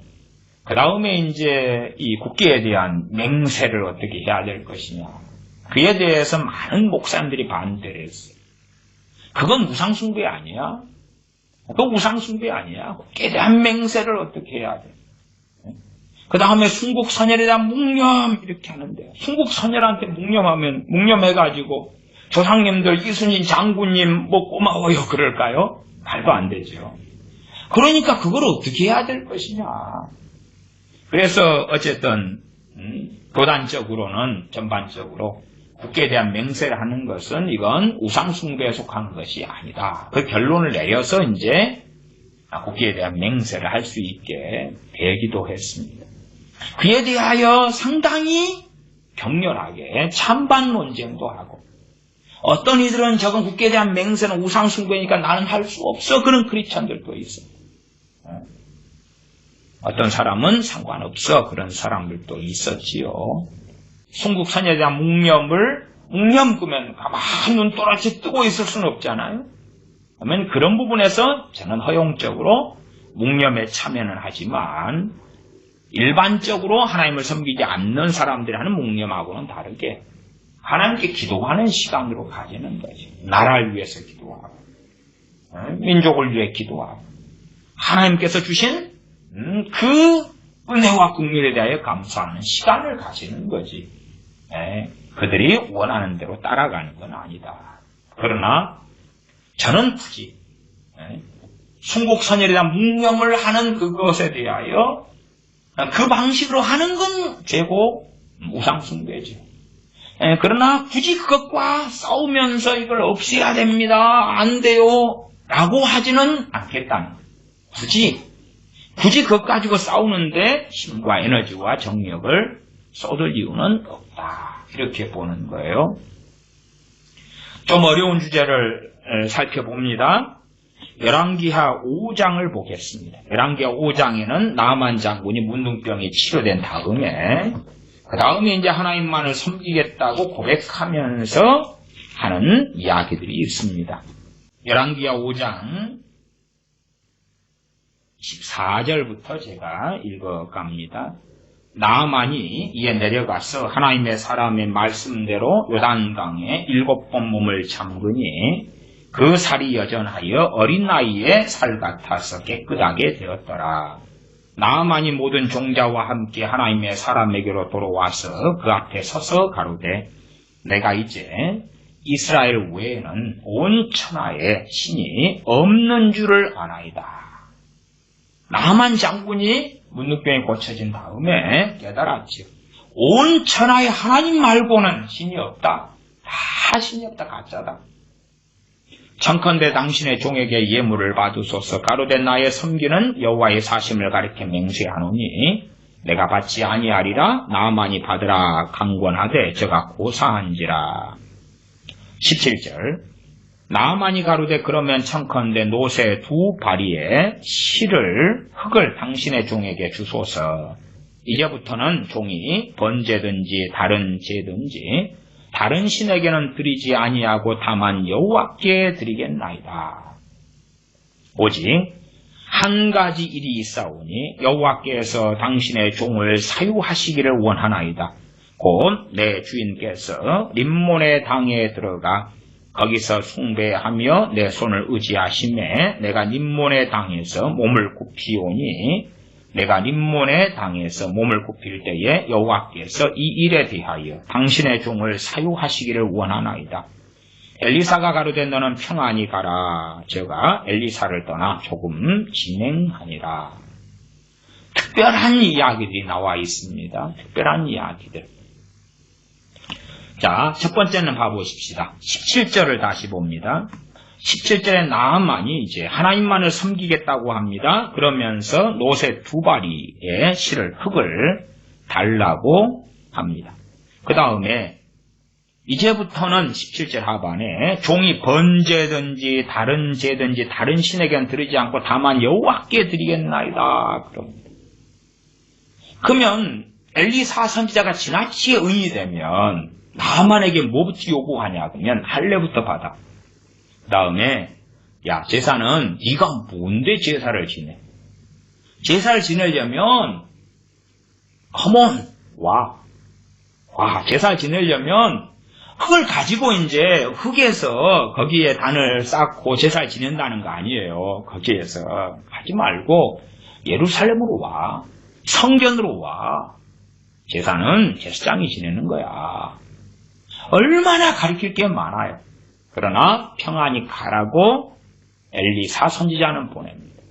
그 다음에 이제 이 국기에 대한 맹세를 어떻게 해야 될 것이냐. 그에 대해서 많은 목사님들이 반대를 했어요. 그건 우상숭배 아니야? 그거 우상숭배 아니야? 국기에 대한 맹세를 어떻게 해야 돼? 그 다음에 순국선열에 대한 묵념 이렇게 하는데 순국선열한테 묵념해가지고 조상님들 이순신 장군님 뭐 고마워요 그럴까요? 말도 안 되죠. 그러니까 그걸 어떻게 해야 될 것이냐. 그래서 어쨌든 도단적으로는 전반적으로 국기에 대한 맹세를 하는 것은 이건 우상숭배에 속하는 것이 아니다. 그 결론을 내려서 이제 국기에 대한 맹세를 할 수 있게 되기도 했습니다. 그에 대하여 상당히 격렬하게 찬반 논쟁도 하고 어떤 이들은 저건 국기에 대한 맹세는 우상숭배니까 나는 할 수 없어 그런 크리스천들도 있어. 어떤 사람은 상관없어 그런 사람들도 있었지요. 순국선열에 대한 묵념 끄면 가만히 눈도라치 뜨고 있을 수는 없잖아요. 그러면 그런 부분에서 저는 허용적으로 묵념에 참여는 하지만 일반적으로 하나님을 섬기지 않는 사람들이 하는 묵념하고는 다르게 하나님께 기도하는 시간으로 가지는 거죠. 나라를 위해서 기도하고 민족을 위해 기도하고 하나님께서 주신 그 은혜와 긍휼에 대하여 감사하는 시간을 가지는 거지. 그들이 원하는 대로 따라가는 건 아니다. 그러나 저는 굳이 순국선열에 대한 묵념을 하는 그것에 대하여 그 방식으로 하는 건 죄고 우상숭배죠. 그러나 굳이 그것과 싸우면서 이걸 없애야 됩니다. 안 돼요. 라고 하지는 않겠다는 거예요. 굳이 그것 가지고 싸우는데 힘과 에너지와 정력을 쏟을 이유는 없다. 이렇게 보는 거예요. 좀 어려운 주제를 살펴봅니다. 열왕기하 5장을 보겠습니다. 열왕기하 5장에는 나아만 장군이 문둥병이 치료된 다음에 그 다음에 이제 하나님만을 섬기겠다고 고백하면서 하는 이야기들이 있습니다. 열왕기하 5장 14절부터 제가 읽어갑니다. 나아만이 이에 내려가서 하나님의 사람의 말씀대로 요단강에 7번 몸을 잠그니 그 살이 여전하여 어린 나이에 살 같아서 깨끗하게 되었더라. 나아만이 모든 종자와 함께 하나님의 사람에게로 돌아와서 그 앞에 서서 가로되 내가 이제 이스라엘 외에는 온 천하에 신이 없는 줄을 아나이다. 나아만 장군이 문둥병이 고쳐진 다음에 깨달았지요. 온 천하에 하나님 말고는 신이 없다. 다 신이 없다. 가짜다. 청컨대 당신의 종에게 예물을 받으소서. 가로되 나의 섬기는 여호와의 사심을 가리켜 맹세하노니 내가 받지 아니하리라. 나아만이 받으라 강권하되 저가 고사한지라. 17절 나아만이 가로되 그러면 청컨대 노새 2바리에 흙을 당신의 종에게 주소서. 이제부터는 종이 번제든지 다른 제든지 다른 신에게는 드리지 아니하고 다만 여호와께 드리겠나이다. 오직 한 가지 일이 있사오니 여호와께서 당신의 종을 사유하시기를 원하나이다. 곧 내 주인께서 림몬의 당에 들어가 거기서 숭배하며 내 손을 의지하심에 내가 림몬의 당에서 몸을 굽히오니 내가 림몬의 당에서 몸을 굽힐 때에 여호와께서 이 일에 대하여 당신의 종을 사유하시기를 원하나이다. 엘리사가 가로되 너는 평안히 가라. 저가 엘리사를 떠나 조금 진행하니라. 특별한 이야기들이 나와 있습니다. 특별한 이야기들. 자, 첫 번째는 봐보십시다. 17절을 다시 봅니다. 17절에 나아만이 이제 하나님만을 섬기겠다고 합니다. 그러면서 노새 2바리에 흙을 달라고 합니다. 그 다음에 이제부터는 17절 하반에 종이 번제든지 다른 제든지 다른 신에게는 드리지 않고 다만 여호와께 드리겠나이다. 그러면 엘리사 선지자가 지나치게 의인이 되면 나만에게 뭐부터 요구하냐 그러면 할례부터 받아. 그 다음에 야 제사는 네가 뭔데 제사를 지내? 제사를 지내려면 컴온 와 제사를 지내려면 흙을 가지고 이제 흙에서 거기에 단을 쌓고 제사를 지낸다는 거 아니에요. 거기에서 하지 말고 예루살렘으로 와. 성전으로 와. 제사는 제사장이 지내는 거야. 얼마나 가르칠 게 많아요. 그러나 평안히 가라고 엘리사 선지자는 보냅니다.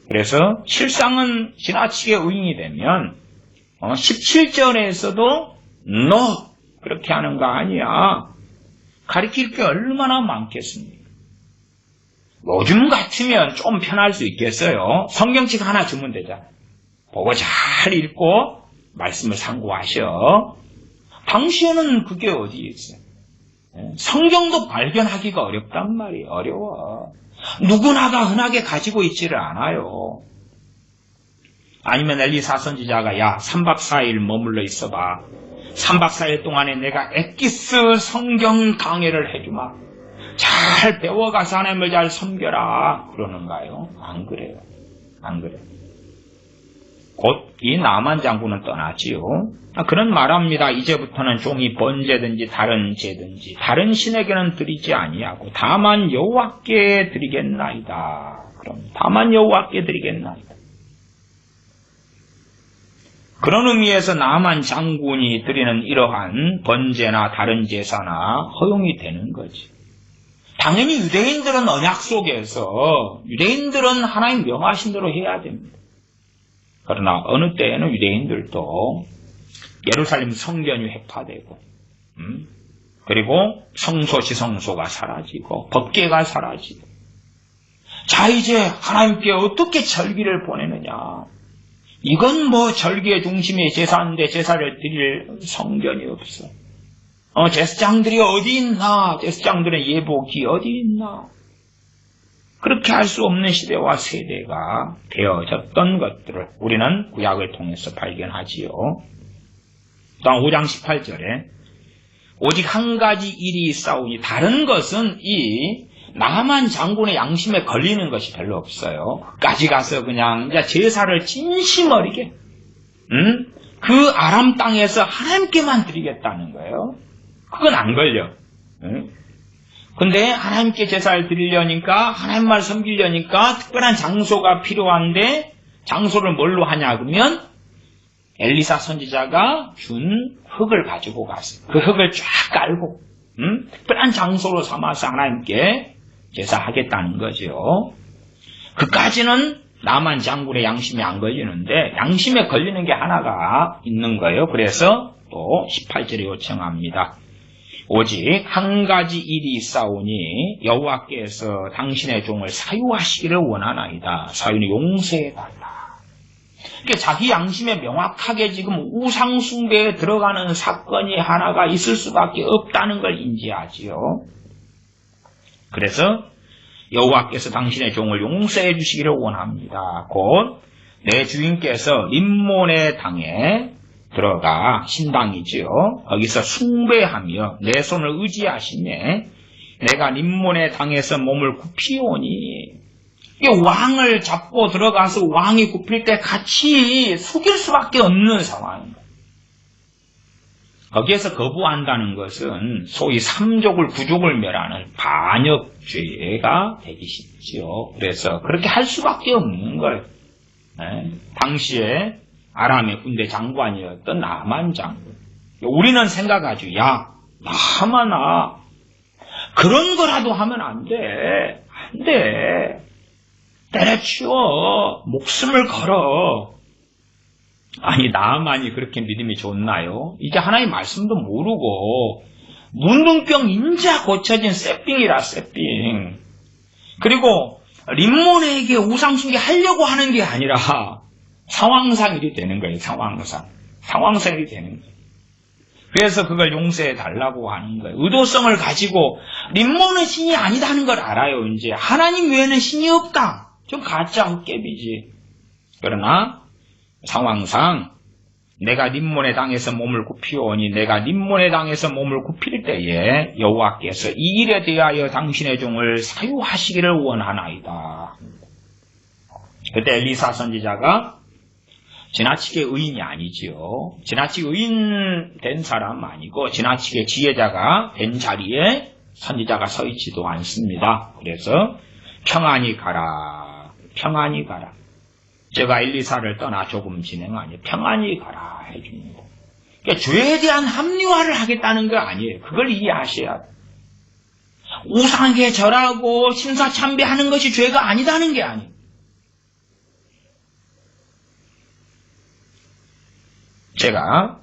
그래서 실상은 지나치게 의인이 되면 17절에서도 너 그렇게 하는 거 아니야. 가르칠 게 얼마나 많겠습니까? 요즘 같으면 좀 편할 수 있겠어요. 성경책 하나 주면 되잖아. 보고 잘 읽고 말씀을 상고하셔. 당시에는 그게 어디 있어요? 성경도 발견하기가 어렵단 말이에요. 어려워. 누구나가 흔하게 가지고 있지를 않아요. 아니면 엘리사 선지자가 야 3박 4일 머물러 있어봐. 3박 4일 동안에 내가 엑기스 성경 강해를 해주마. 잘 배워가서 하나님을 잘 섬겨라. 그러는가요? 안 그래요. 안 그래요. 곧 이 나만 장군은 떠나지요. 그런 말합니다. 이제부터는 종이 번제든지 다른 제든지 다른 신에게는 드리지 아니하고 다만 여호와께 드리겠나이다. 그럼 다만 여호와께 드리겠나이다. 그런 의미에서 나만 장군이 드리는 이러한 번제나 다른 제사나 허용이 되는 거지. 당연히 유대인들은 언약 속에서 유대인들은 하나님 명하신 대로 해야 됩니다. 그러나 어느 때에는 유대인들도 예루살렘 성전이 회파되고 그리고 성소 지성소가 사라지고 법궤가 사라지고 자 이제 하나님께 어떻게 절기를 보내느냐. 이건 뭐 절기의 중심이 제사인데 제사를 드릴 성전이 없어. 제사장들이 어디 있나? 제사장들의 예복이 어디 있나? 그렇게 할 수 없는 시대와 세대가 되어졌던 것들을 우리는 구약을 통해서 발견하지요. 다음 5장 18절에 오직 한 가지 일이 있사오니 다른 것은 이 나만 장군의 양심에 걸리는 것이 별로 없어요. 끝까지 가서 그냥 이제 제사를 진심 어리게 그 아람 땅에서 하나님께만 드리겠다는 거예요. 그건 안 걸려. 근데 하나님께 제사를 드리려니까 하나님만 섬기려니까 특별한 장소가 필요한데 장소를 뭘로 하냐 그러면 엘리사 선지자가 준 흙을 가지고 갔어요. 그 흙을 쫙 깔고 특별한 장소로 삼아서 하나님께 제사하겠다는 거죠. 그까지는 나만 장군의 양심이 안 걸리는데 양심에 걸리는 게 하나가 있는 거예요. 그래서 또 18절에 요청합니다. 오직 한 가지 일이 있사오니 여호와께서 당신의 종을 사유하시기를 원하나이다. 사유는 용서해달라. 그러니까 자기 양심에 명확하게 지금 우상 숭배에 들어가는 사건이 하나가 있을 수밖에 없다는 걸 인지하지요. 그래서 여호와께서 당신의 종을 용서해 주시기를 원합니다. 곧 내 주인께서 림몬의 당에 들어가 신당이지요. 거기서 숭배하며 내 손을 의지하시네. 내가 림몬의 당에서 몸을 굽히오니 왕을 잡고 들어가서 왕이 굽힐 때 같이 숙일 수밖에 없는 상황입니다. 거기에서 거부한다는 것은 소위 삼족을 구족을 멸하는 반역죄가 되기 쉽죠. 그래서 그렇게 할 수밖에 없는 거예요. 당시에 아람의 군대 장관이었던 나만 장군. 우리는 생각하죠. 야, 나만아 그런 거라도 하면 안 돼. 안 돼. 때려치워. 목숨을 걸어. 아니 나만이 그렇게 믿음이 좋나요? 이제 하나님 말씀도 모르고 문둥병 인자 고쳐진 세삥이라 세삥. 그리고 림몬에게 우상숭배 하려고 하는 게 아니라 상황상 일이 되는 거예요. 상황상 일이 되는 거예요. 그래서 그걸 용서해 달라고 하는 거예요. 의도성을 가지고 림몬은 신이 아니다는 걸 알아요. 이제 하나님 외에는 신이 없다. 좀 가짜 헛개비지. 그러나 상황상 내가 림몬의 땅에서 몸을 굽히오니 내가 림몬의 땅에서 몸을 굽힐 때에 여호와께서 이 일에 대하여 당신의 종을 사유하시기를 원하나이다. 그때 엘리사 선지자가 지나치게 의인이 아니지요. 지나치게 의인 된 사람 아니고 지나치게 지혜자가 된 자리에 선지자가 서 있지도 않습니다. 그래서 평안히 가라. 평안히 가라. 제가 엘리사를 떠나 조금 진행하니 평안히 가라 해줍니다. 그러니까 죄에 대한 합리화를 하겠다는 거 아니에요. 그걸 이해하셔야 돼요. 우상에 절하고 신사참배하는 것이 죄가 아니다는 게 아니에요. 제가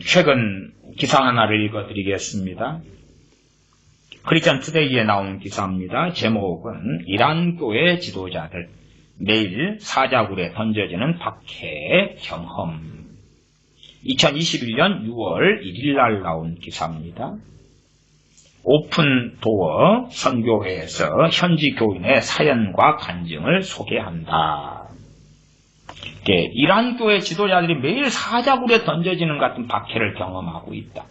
최근 기사 하나를 읽어드리겠습니다. 크리스천 투데이에 나온 기사입니다. 제목은 이란 교회 지도자들 매일 사자굴에 던져지는 박해 경험. 2021년 6월 1일 날 나온 기사입니다. 오픈도어 선교회에서 현지 교인의 사연과 간증을 소개한다. 이란 교회 지도자들이 매일 사자굴에 던져지는 같은 박해를 경험하고 있다.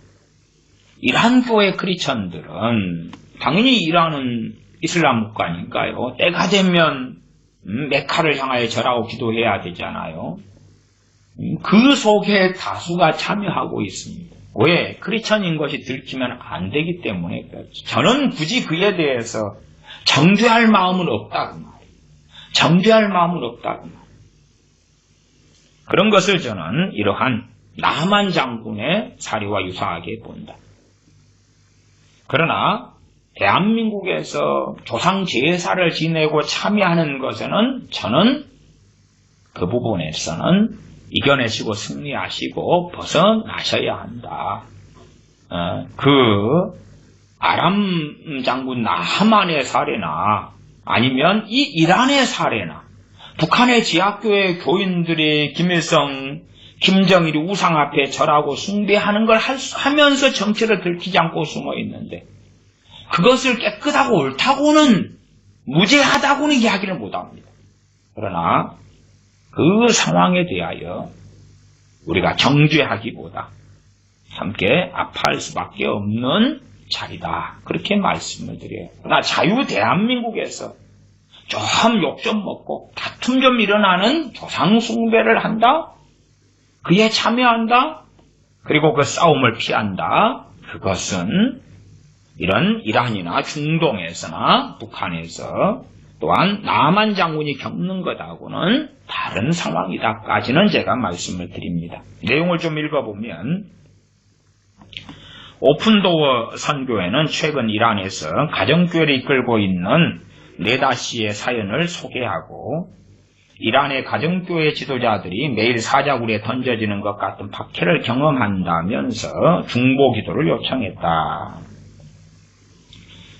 이란 교회 크리스천들은 당연히 이란은 이슬람 국가니까요. 때가 되면 메카를 향하여 절하고 기도해야 되잖아요. 그 속에 다수가 참여하고 있습니다. 왜? 크리스천인 것이 들키면 안 되기 때문에 그렇죠. 저는 굳이 그에 대해서 정죄할 마음은 없다고 말이에요. 정죄할 마음은 없다고 말이에요. 그런 것을 저는 이러한 나만 장군의 사례와 유사하게 본다. 그러나 대한민국에서 조상 제사를 지내고 참여하는 것에는 저는 그 부분에서는 이겨내시고 승리하시고 벗어나셔야 한다. 그 아람 장군 나하만의 사례나 아니면 이 이란의 사례나 북한의 지하교회 교인들이 김일성, 김정일이 우상 앞에 절하고 숭배하는 걸 하면서 정체를 들키지 않고 숨어 있는데 그것을 깨끗하고 옳다고는 무죄하다고는 이야기를 못합니다. 그러나 그 상황에 대하여 우리가 정죄하기보다 함께 아파할 수밖에 없는 자리다. 그렇게 말씀을 드려요. 그러나 자유 대한민국에서 좀 욕 좀 먹고 다툼 좀 일어나는 조상 숭배를 한다. 그에 참여한다. 그리고 그 싸움을 피한다. 그것은 이런 이란이나 중동에서나 북한에서 또한 남한 장군이 겪는 것하고는 다른 상황이다까지는 제가 말씀을 드립니다. 내용을 좀 읽어보면 오픈도어 선교회는 최근 이란에서 가정교회를 이끌고 있는 네다씨의 사연을 소개하고 이란의 가정교회 지도자들이 매일 사자굴에 던져지는 것 같은 박해를 경험한다면서 중보기도를 요청했다.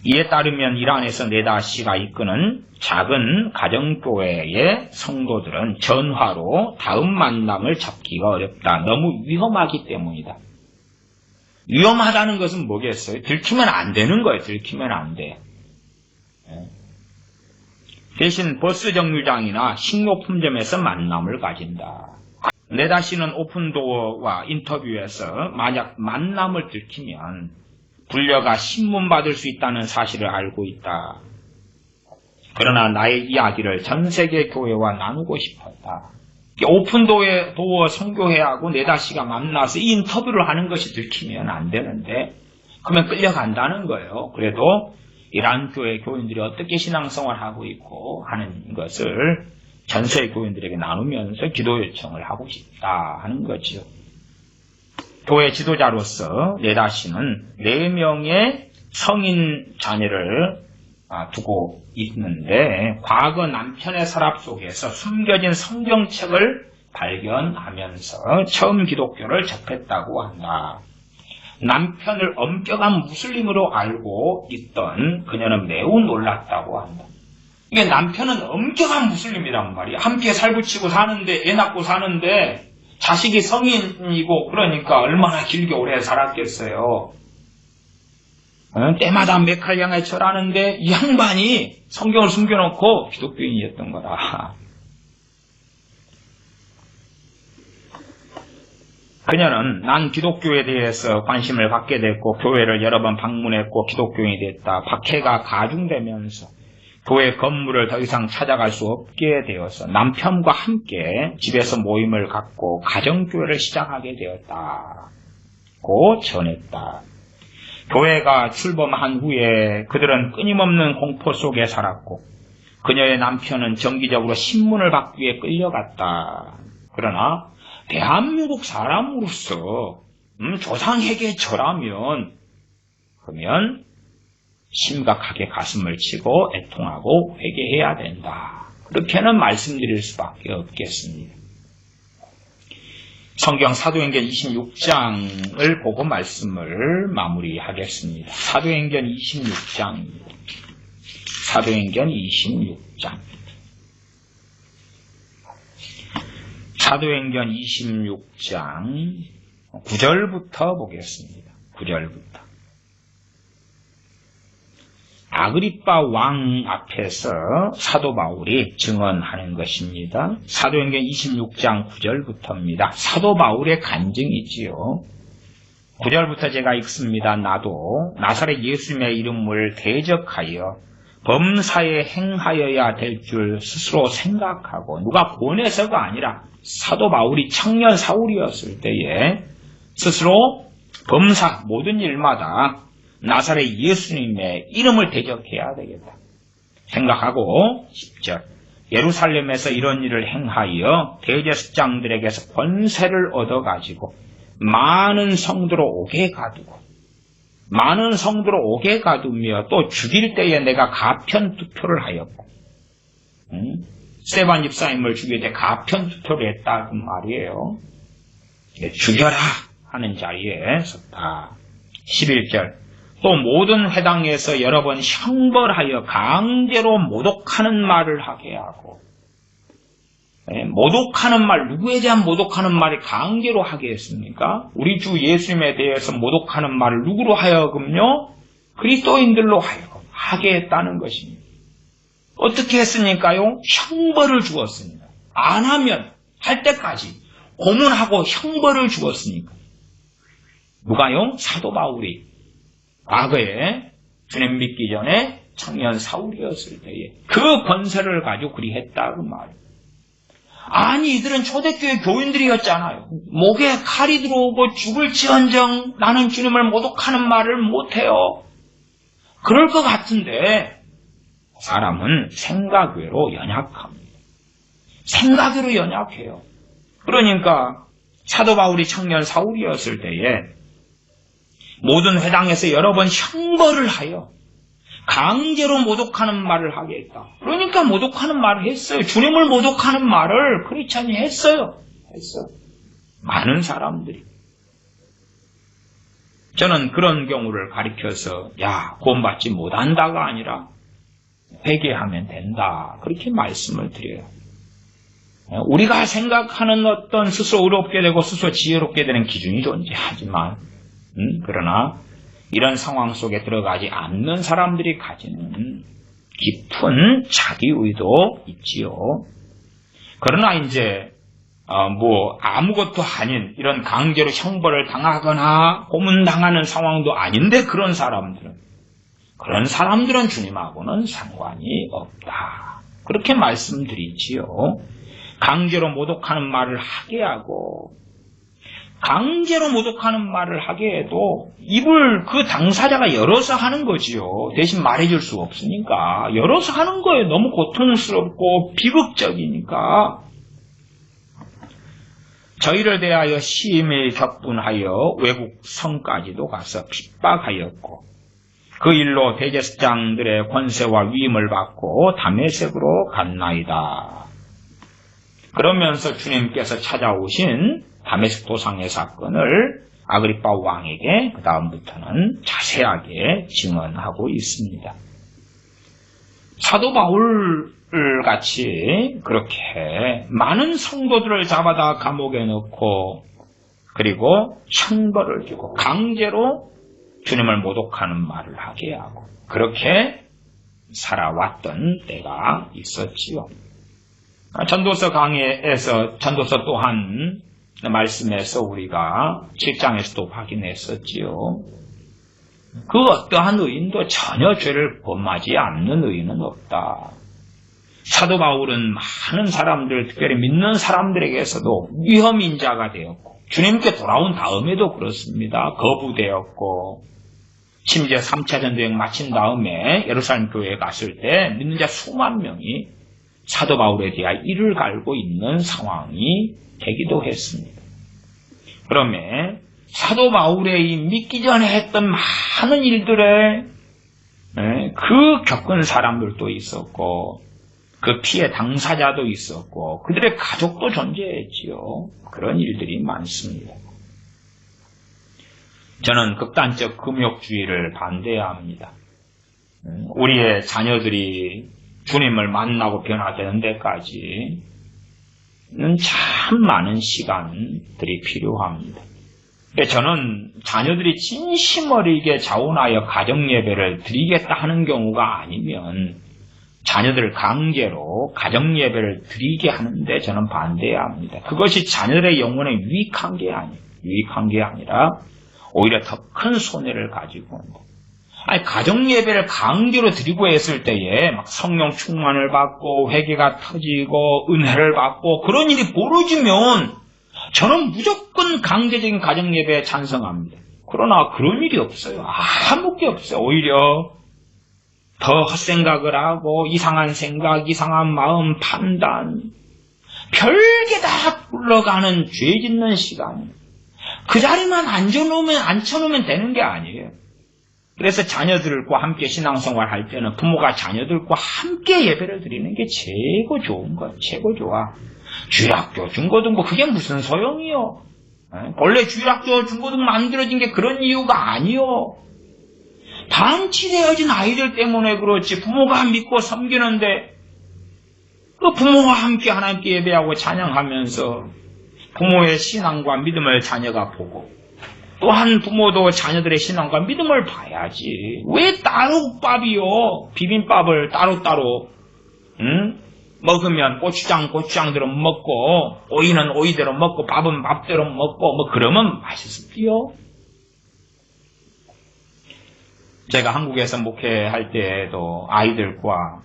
이에 따르면 이란에서 네다씨가 이끄는 작은 가정교회의 성도들은 전화로 다음 만남을 잡기가 어렵다. 너무 위험하기 때문이다. 위험하다는 것은 뭐겠어요? 들키면 안 되는 거예요. 들키면 안 돼. 대신 버스 정류장이나 식료품점에서 만남을 가진다. 네다씨는 오픈도어와 인터뷰에서 만약 만남을 들키면 불려가 신문받을 수 있다는 사실을 알고 있다. 그러나 나의 이야기를 전 세계 교회와 나누고 싶었다. 오픈도어 선교회하고 네다씨가 만나서 이 인터뷰를 하는 것이 들키면 안 되는데 그러면 끌려간다는 거예요. 그래도 이란 교회 교인들이 어떻게 신앙생활을 하고 있고 하는 것을 전세 교인들에게 나누면서 기도 요청을 하고 싶다 하는 거죠. 교회 지도자로서 네다씨는 4명의 성인 자녀를 두고 있는데 과거 남편의 서랍 속에서 숨겨진 성경책을 발견하면서 처음 기독교를 접했다고 한다. 남편을 엄격한 무슬림으로 알고 있던 그녀는 매우 놀랐다고 한다. 이게 남편은 엄격한 무슬림이란 말이야. 함께 살붙이고 사는데 애 낳고 사는데 자식이 성인이고 그러니까 얼마나 길게 오래 살았겠어요. 때마다 메칼량에 절하는데 이 양반이 성경을 숨겨놓고 기독교인이었던 거라. 그녀는 난 기독교에 대해서 관심을 갖게 됐고 교회를 여러 번 방문했고 기독교인이 됐다. 박해가 가중되면서 교회 건물을 더 이상 찾아갈 수 없게 되어서 남편과 함께 집에서 모임을 갖고 가정교회를 시작하게 되었다고 전했다. 교회가 출범한 후에 그들은 끊임없는 공포 속에 살았고 그녀의 남편은 정기적으로 신문을 받기 위해 끌려갔다. 그러나 대한민국 사람으로서 조상회계처라면 그러면 심각하게 가슴을 치고 애통하고 회개해야 된다. 그렇게는 말씀드릴 수밖에 없겠습니다. 성경 사도행전 26장을 보고 말씀을 마무리하겠습니다. 사도행전 26장입니다. 사도행전 26장. 사도행전 26장 9절부터 보겠습니다. 9절부터. 아그리빠 왕 앞에서 사도 바울이 증언하는 것입니다. 사도행전 26장 9절부터입니다. 사도 바울의 간증이지요. 9절부터 제가 읽습니다. 나도 나사렛 예수님의 이름을 대적하여 범사에 행하여야 될 줄 스스로 생각하고 누가 보내서가 아니라 사도 바울이 청년 사울이었을 때에 스스로 범사 모든 일마다 나사렛 예수님의 이름을 대적해야 되겠다 생각하고 10절 예루살렘에서 이런 일을 행하여 대제사장들에게서 권세를 얻어가지고 많은 성도로 오게 가두며 또 죽일 때에 내가 가편 투표를 하였고 스데반 집사님을 죽일 때 가편 투표를 했다 그 말이에요. 죽여라 하는 자리에 섰다. 11절 또 모든 회당에서 여러 번 형벌하여 강제로 모독하는 말을 하게 하고 모독하는 말, 누구에 대한 모독하는 말이 강제로 하게 했습니까? 우리 주 예수님에 대해서 모독하는 말을 누구로 하여금요? 그리스도인들로 하여금 하게 했다는 것입니다. 어떻게 했습니까요? 형벌을 주었습니다. 안 하면 할 때까지 고문하고 형벌을 주었으니까. 누가요? 사도 바울이 과거에 주님 믿기 전에 청년 사울이었을 때에 그 권세를 가지고 그리 했다 그 말이에요. 아니 이들은 초대교회 교인들이었잖아요. 목에 칼이 들어오고 죽을지언정 나는 주님을 모독하는 말을 못해요. 그럴 것 같은데 사람은 생각외로 연약합니다. 생각외로 연약해요. 그러니까 사도 바울이 청년 사울이었을 때에 모든 회당에서 여러 번 형벌을 하여 강제로 모독하는 말을 하게 했다. 그러니까 모독하는 말을 했어요. 주님을 모독하는 말을 크리스찬이 했어요. 많은 사람들이. 저는 그런 경우를 가리켜서 구원받지 못한다가 아니라 회개하면 된다. 그렇게 말씀을 드려요. 우리가 생각하는 어떤 스스로 의롭게 되고 스스로 지혜롭게 되는 기준이 존재하지만 그러나 이런 상황 속에 들어가지 않는 사람들이 가지는 깊은 자기의도 있지요. 그러나 이제 아무것도 아닌 이런 강제로 형벌을 당하거나 고문당하는 상황도 아닌데 그런 사람들은 주님하고는 상관이 없다. 그렇게 말씀드리지요. 강제로 모독하는 말을 하게 하고 강제로 모독하는 말을 하게 해도 입을 그 당사자가 열어서 하는 거지요. 대신 말해줄 수 없으니까 열어서 하는 거예요. 너무 고통스럽고 비극적이니까. 저희를 대하여 심히 격분하여 외국 성까지도 가서 핍박하였고 그 일로 대제사장들의 권세와 위임을 받고 다메섹으로 갔나이다. 그러면서 주님께서 찾아오신 다메섹 도상의 사건을 아그리빠 왕에게 그 다음부터는 자세하게 증언하고 있습니다. 사도 바울을 같이 그렇게 많은 성도들을 잡아다 감옥에 넣고 그리고 천벌을 주고 강제로 주님을 모독하는 말을 하게 하고 그렇게 살아왔던 때가 있었지요. 전도서 강의에서 전도서 또한 말씀에서 우리가 7장에서도 확인했었지요. 그 어떠한 의인도 전혀 죄를 범하지 않는 의인은 없다. 사도 바울은 많은 사람들, 특별히 믿는 사람들에게서도 위험인자가 되었고 주님께 돌아온 다음에도 그렇습니다. 거부되었고 심지어 3차 전도행 마친 다음에 예루살렘 교회에 갔을 때 믿는 자 수만 명이 사도 바울에 대하여 이를 갈고 있는 상황이 되기도 했습니다. 그러면 사도 바울의 이 믿기 전에 했던 많은 일들에 그 겪은 사람들도 있었고 그 피해 당사자도 있었고 그들의 가족도 존재했지요. 그런 일들이 많습니다. 저는 극단적 금욕주의를 반대해야 합니다. 우리의 자녀들이 주님을 만나고 변화되는 데까지는 참 많은 시간들이 필요합니다. 저는 자녀들이 진심 어리게 자원하여 가정예배를 드리겠다 하는 경우가 아니면 자녀들을 강제로 가정예배를 드리게 하는데 저는 반대해야 합니다. 그것이 자녀들의 영혼에 유익한 게 아니라 오히려 더 큰 손해를 가지고 온다. 가정예배를 강제로 드리고 했을 때에 막 성령 충만을 받고 회개가 터지고 은혜를 받고 그런 일이 벌어지면 저는 무조건 강제적인 가정예배에 찬성합니다. 그러나 그런 일이 없어요. 아무 게 없어요. 오히려 더 헛생각을 하고 이상한 생각, 이상한 마음, 판단 별게 다 굴러가는 죄 짓는 시간이에요. 그 자리만 앉혀놓으면 되는 게 아니에요. 그래서 자녀들과 함께 신앙생활 할 때는 부모가 자녀들과 함께 예배를 드리는 게 최고 좋은 거예요. 최고 좋아. 주일학교, 중고등부 그게 무슨 소용이요? 원래 주일학교, 중고등부 만들어진 게 그런 이유가 아니요. 방치되어진 아이들 때문에 그렇지 부모가 믿고 섬기는데 그 부모와 함께 하나님께 예배하고 찬양하면서 부모의 신앙과 믿음을 자녀가 보고 또한 부모도 자녀들의 신앙과 믿음을 봐야지. 왜 따로 밥이요? 비빔밥을 따로따로 먹으면 고추장대로 먹고 오이는 오이대로 먹고 밥은 밥대로 먹고 그러면 맛있을지요? 제가 한국에서 목회할 때에도 아이들과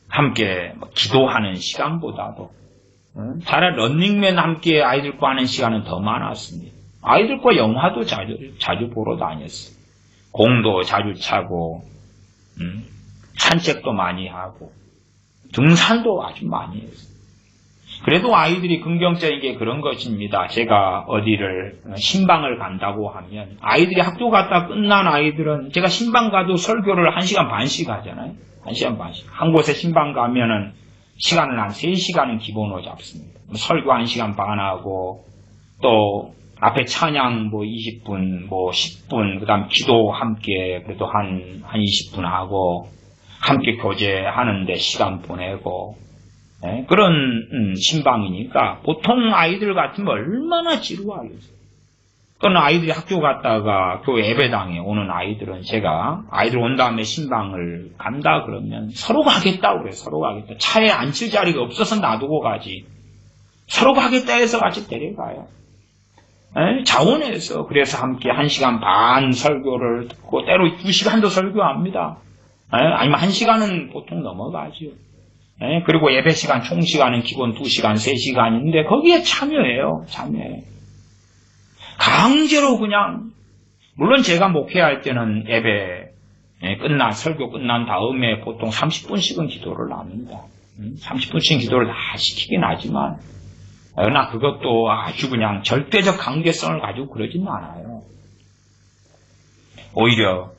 함께 기도하는 시간보다도 차라리 런닝맨 함께 아이들과 하는 시간은 더 많았습니다. 아이들과 영화도 자주 보러 다녔어요. 공도 자주 차고 산책도 많이 하고 등산도 아주 많이 했어요. 그래도 아이들이 긍정적인 게 그런 것입니다. 제가 어디를 신방을 간다고 하면 아이들이 학교 갔다 끝난 아이들은 제가 신방 가도 설교를 1시간 반씩 하잖아요. 1시간 반씩. 한 곳에 신방 가면은 시간을 한 3시간은 기본으로 잡습니다. 설교 1시간 반 하고 또 앞에 찬양 20분, 10분, 그 다음 기도 함께 그래도 한 20분 하고 함께 교제하는데 시간 보내고 그런 신방이니까 보통 아이들 같으면 얼마나 지루하겠어요. 또는 아이들이 학교 갔다가 교회 예배당에 오는 아이들은 제가 아이들 온 다음에 신방을 간다 그러면 서로 가겠다고 그래요. 서로 가겠다. 차에 앉힐 자리가 없어서 놔두고 가지. 서로 가겠다 해서 같이 데려가요. 자원해서 그래서 함께 1시간 반 설교를 듣고 때로 2시간도 설교합니다. 아니면 1시간은 보통 넘어가죠. 그리고 예배 시간 총 시간은 기본 2시간, 3시간인데 거기에 참여해요. 강제로 그냥 물론 제가 목회할 때는 예배 설교 끝난 다음에 보통 30분씩은 기도를 합니다. 30분씩 기도를 다 시키긴 하지만 그러나 그것도 아주 그냥 절대적 관계성을 가지고 그러지는 않아요. 오히려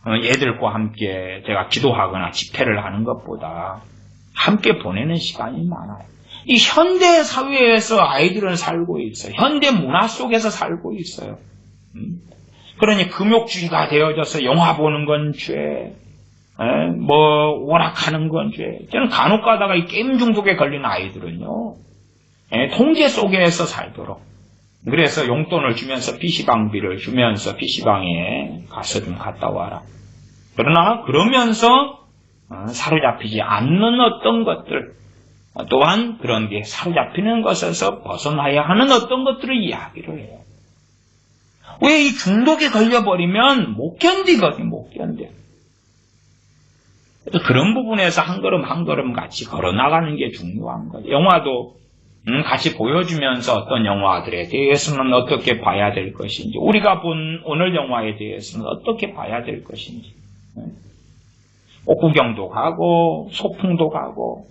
애들과 함께 제가 기도하거나 집회를 하는 것보다 함께 보내는 시간이 많아요. 이 현대 사회에서 아이들은 살고 있어요. 현대 문화 속에서 살고 있어요. 그러니 금욕주의가 되어져서 영화 보는 건 죄, 오락하는 건 죄. 저는 간혹 가다가 이 게임 중독에 걸린 아이들은요, 통제 속에서 살도록. 그래서 용돈을 주면서 PC방비를 주면서 PC방에 가서 좀 갔다 와라. 그러나 그러면서 사로잡히지 않는 어떤 것들, 또한 그런 게 사로잡히는 것에서 벗어나야 하는 어떤 것들을 이야기를 해요. 왜 이 중독에 걸려버리면 못 견디거든, 못 견뎌. 그래서 그런 부분에서 한 걸음 한 걸음 같이 걸어나가는 게 중요한 거예요. 영화도 같이 보여주면서 어떤 영화들에 대해서는 어떻게 봐야 될 것인지, 우리가 본 오늘 영화에 대해서는 어떻게 봐야 될 것인지, 옥구경도 가고 소풍도 가고,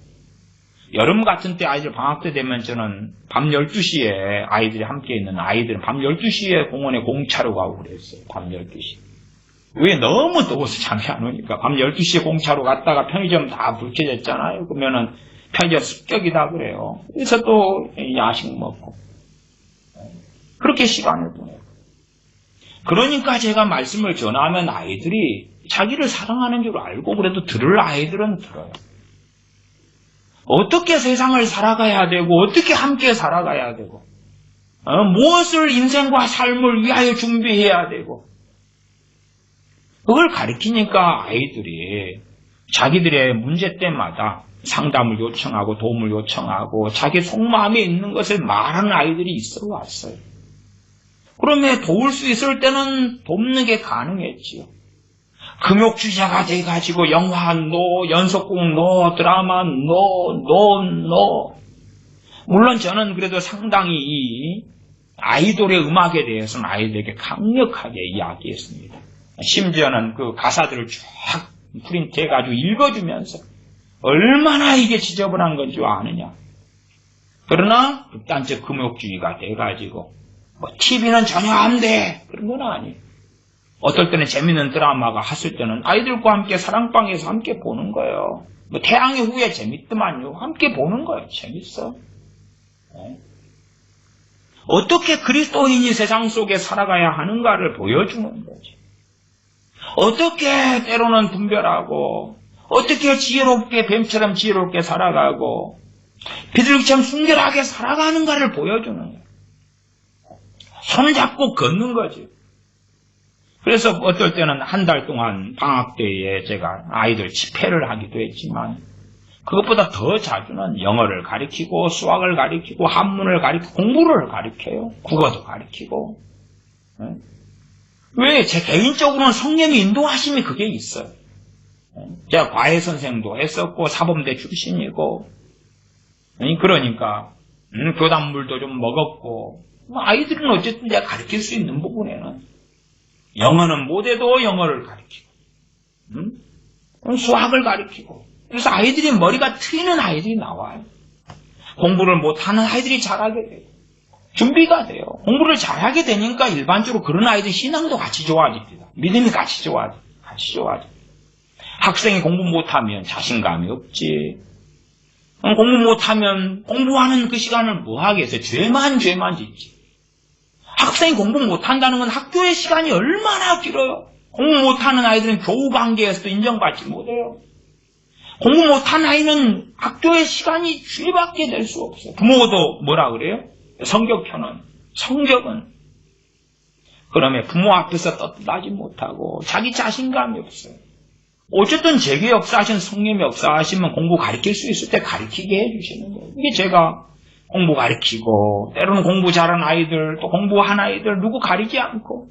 여름 같은 때 아이들 방학 때 되면 저는 밤 12시에 아이들이 함께 있는 아이들은 밤 12시에 공원에 공차로 가고 그랬어요. 밤 12시. 왜? 너무 더워서 잠이 안 오니까. 밤 12시에 공차로 갔다가 편의점 다 불 켜졌잖아요. 그러면은 편의점 습격이다 그래요. 그래서 또 야식 먹고. 그렇게 시간을 보내고. 그러니까 제가 말씀을 전하면 아이들이 자기를 사랑하는 줄 알고 그래도 들을 아이들은 들어요. 어떻게 세상을 살아가야 되고 어떻게 함께 살아가야 되고 무엇을 인생과 삶을 위하여 준비해야 되고 그걸 가르치니까 아이들이 자기들의 문제 때마다 상담을 요청하고 도움을 요청하고 자기 속마음에 있는 것을 말하는 아이들이 있어 왔어요. 그러면 도울 수 있을 때는 돕는 게 가능했지요. 금욕주의자가 돼가지고 영화 연속곡 드라마 물론 저는 그래도 상당히 이 아이돌의 음악에 대해서는 아이들에게 강력하게 이야기했습니다. 심지어는 그 가사들을 쫙 프린트해가지고 읽어주면서 얼마나 이게 지저분한 건 줄 아느냐. 그러나 극단적 금욕주의가 돼가지고 TV는 전혀 안 돼. 그런 건 아니에요. 어떨 때는 재밌는 드라마가 했을 때는 아이들과 함께 사랑방에서 함께 보는 거예요. 태양의 후예 재밌더만요. 함께 보는 거예요. 재밌어. 네. 어떻게 그리스도인이 세상 속에 살아가야 하는가를 보여주는 거지. 어떻게 때로는 분별하고 어떻게 지혜롭게 뱀처럼 지혜롭게 살아가고 비둘기처럼 순결하게 살아가는가를 보여주는 거예요. 손을 잡고 걷는 거지. 그래서 어떨 때는 한 달 동안 방학 때에 제가 아이들 집회를 하기도 했지만 그것보다 더 자주는 영어를 가르치고 수학을 가르치고 한문을 가르치고 공부를 가르쳐요. 국어도 가르치고. 왜? 제 개인적으로는 성령의 인도하심이 그게 있어요. 제가 과외 선생도 했었고 사범대 출신이고 그러니까 교단물도 좀 먹었고 아이들은 어쨌든 제가 가르칠 수 있는 부분에는 영어는 못해도 영어를 가르치고 수학을 가르치고 그래서 아이들이 머리가 트이는 아이들이 나와요. 공부를 못하는 아이들이 잘하게 돼요. 준비가 돼요. 공부를 잘하게 되니까 일반적으로 그런 아이들 신앙도 같이 좋아집니다. 믿음이 같이 좋아져. 학생이 공부 못하면 자신감이 없지. 공부 못하면 공부하는 그 시간을 뭐 하겠어요? 죄만 짓지. 학생이 공부 못한다는 건 학교의 시간이 얼마나 길어요. 공부 못하는 아이들은 교우관계에서도 인정받지 못해요. 공부 못한 아이는 학교의 시간이 쥐밖에 될 수 없어요. 부모도 뭐라 그래요? 성적은. 그러면 부모 앞에서 떳떳하지 못하고 자기 자신감이 없어요. 어쨌든 제게 역사하신 성령이 역사하시면 공부 가르칠 수 있을 때 가르치게 해주시는 거예요. 이게 제가 공부 가르치고 때로는 공부 잘하는 아이들 또 공부한 아이들 누구 가리지 않고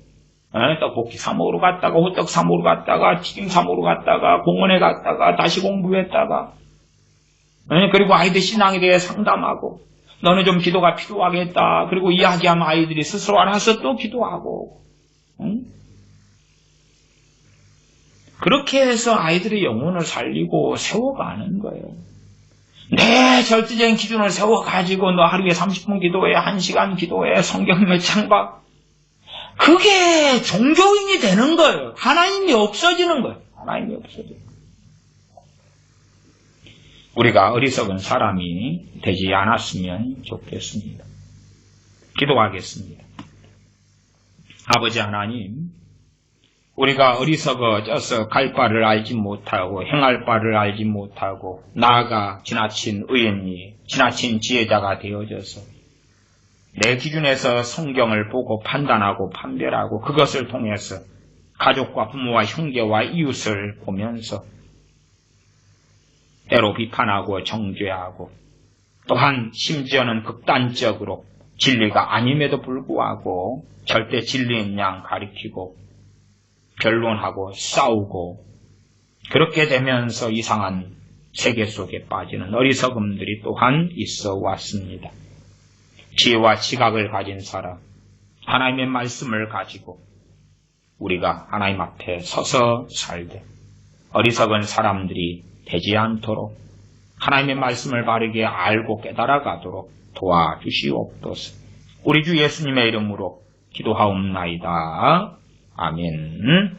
떡볶이 사 먹으러 갔다가 호떡 사 먹으러 갔다가 튀김 사 먹으러 갔다가 공원에 갔다가 다시 공부했다가 그리고 아이들 신앙에 대해 상담하고 너는 좀 기도가 필요하겠다. 그리고 이야기하면 아이들이 스스로 알아서 또 기도하고 그렇게 해서 아이들의 영혼을 살리고 세워가는 거예요. 내 절대적인 기준을 세워가지고 너 하루에 30분 기도해, 1시간 기도해, 성경 몇 장 봐. 그게 종교인이 되는 거예요. 하나님이 없어지는 거예요. 하나님이 없어지는 거예요. 우리가 어리석은 사람이 되지 않았으면 좋겠습니다. 기도하겠습니다. 아버지 하나님, 우리가 어리석어져서 갈 바를 알지 못하고 행할 바를 알지 못하고 나아가 지나친 의인이 지나친 지혜자가 되어져서 내 기준에서 성경을 보고 판단하고 판별하고 그것을 통해서 가족과 부모와 형제와 이웃을 보면서 때로 비판하고 정죄하고 또한 심지어는 극단적으로 진리가 아님에도 불구하고 절대 진리인 양 가리키고 변론하고 싸우고 그렇게 되면서 이상한 세계 속에 빠지는 어리석음들이 또한 있어 왔습니다. 지혜와 지각을 가진 사람, 하나님의 말씀을 가지고 우리가 하나님 앞에 서서 살되 어리석은 사람들이 되지 않도록 하나님의 말씀을 바르게 알고 깨달아가도록 도와주시옵소서. 우리 주 예수님의 이름으로 기도하옵나이다. 아멘.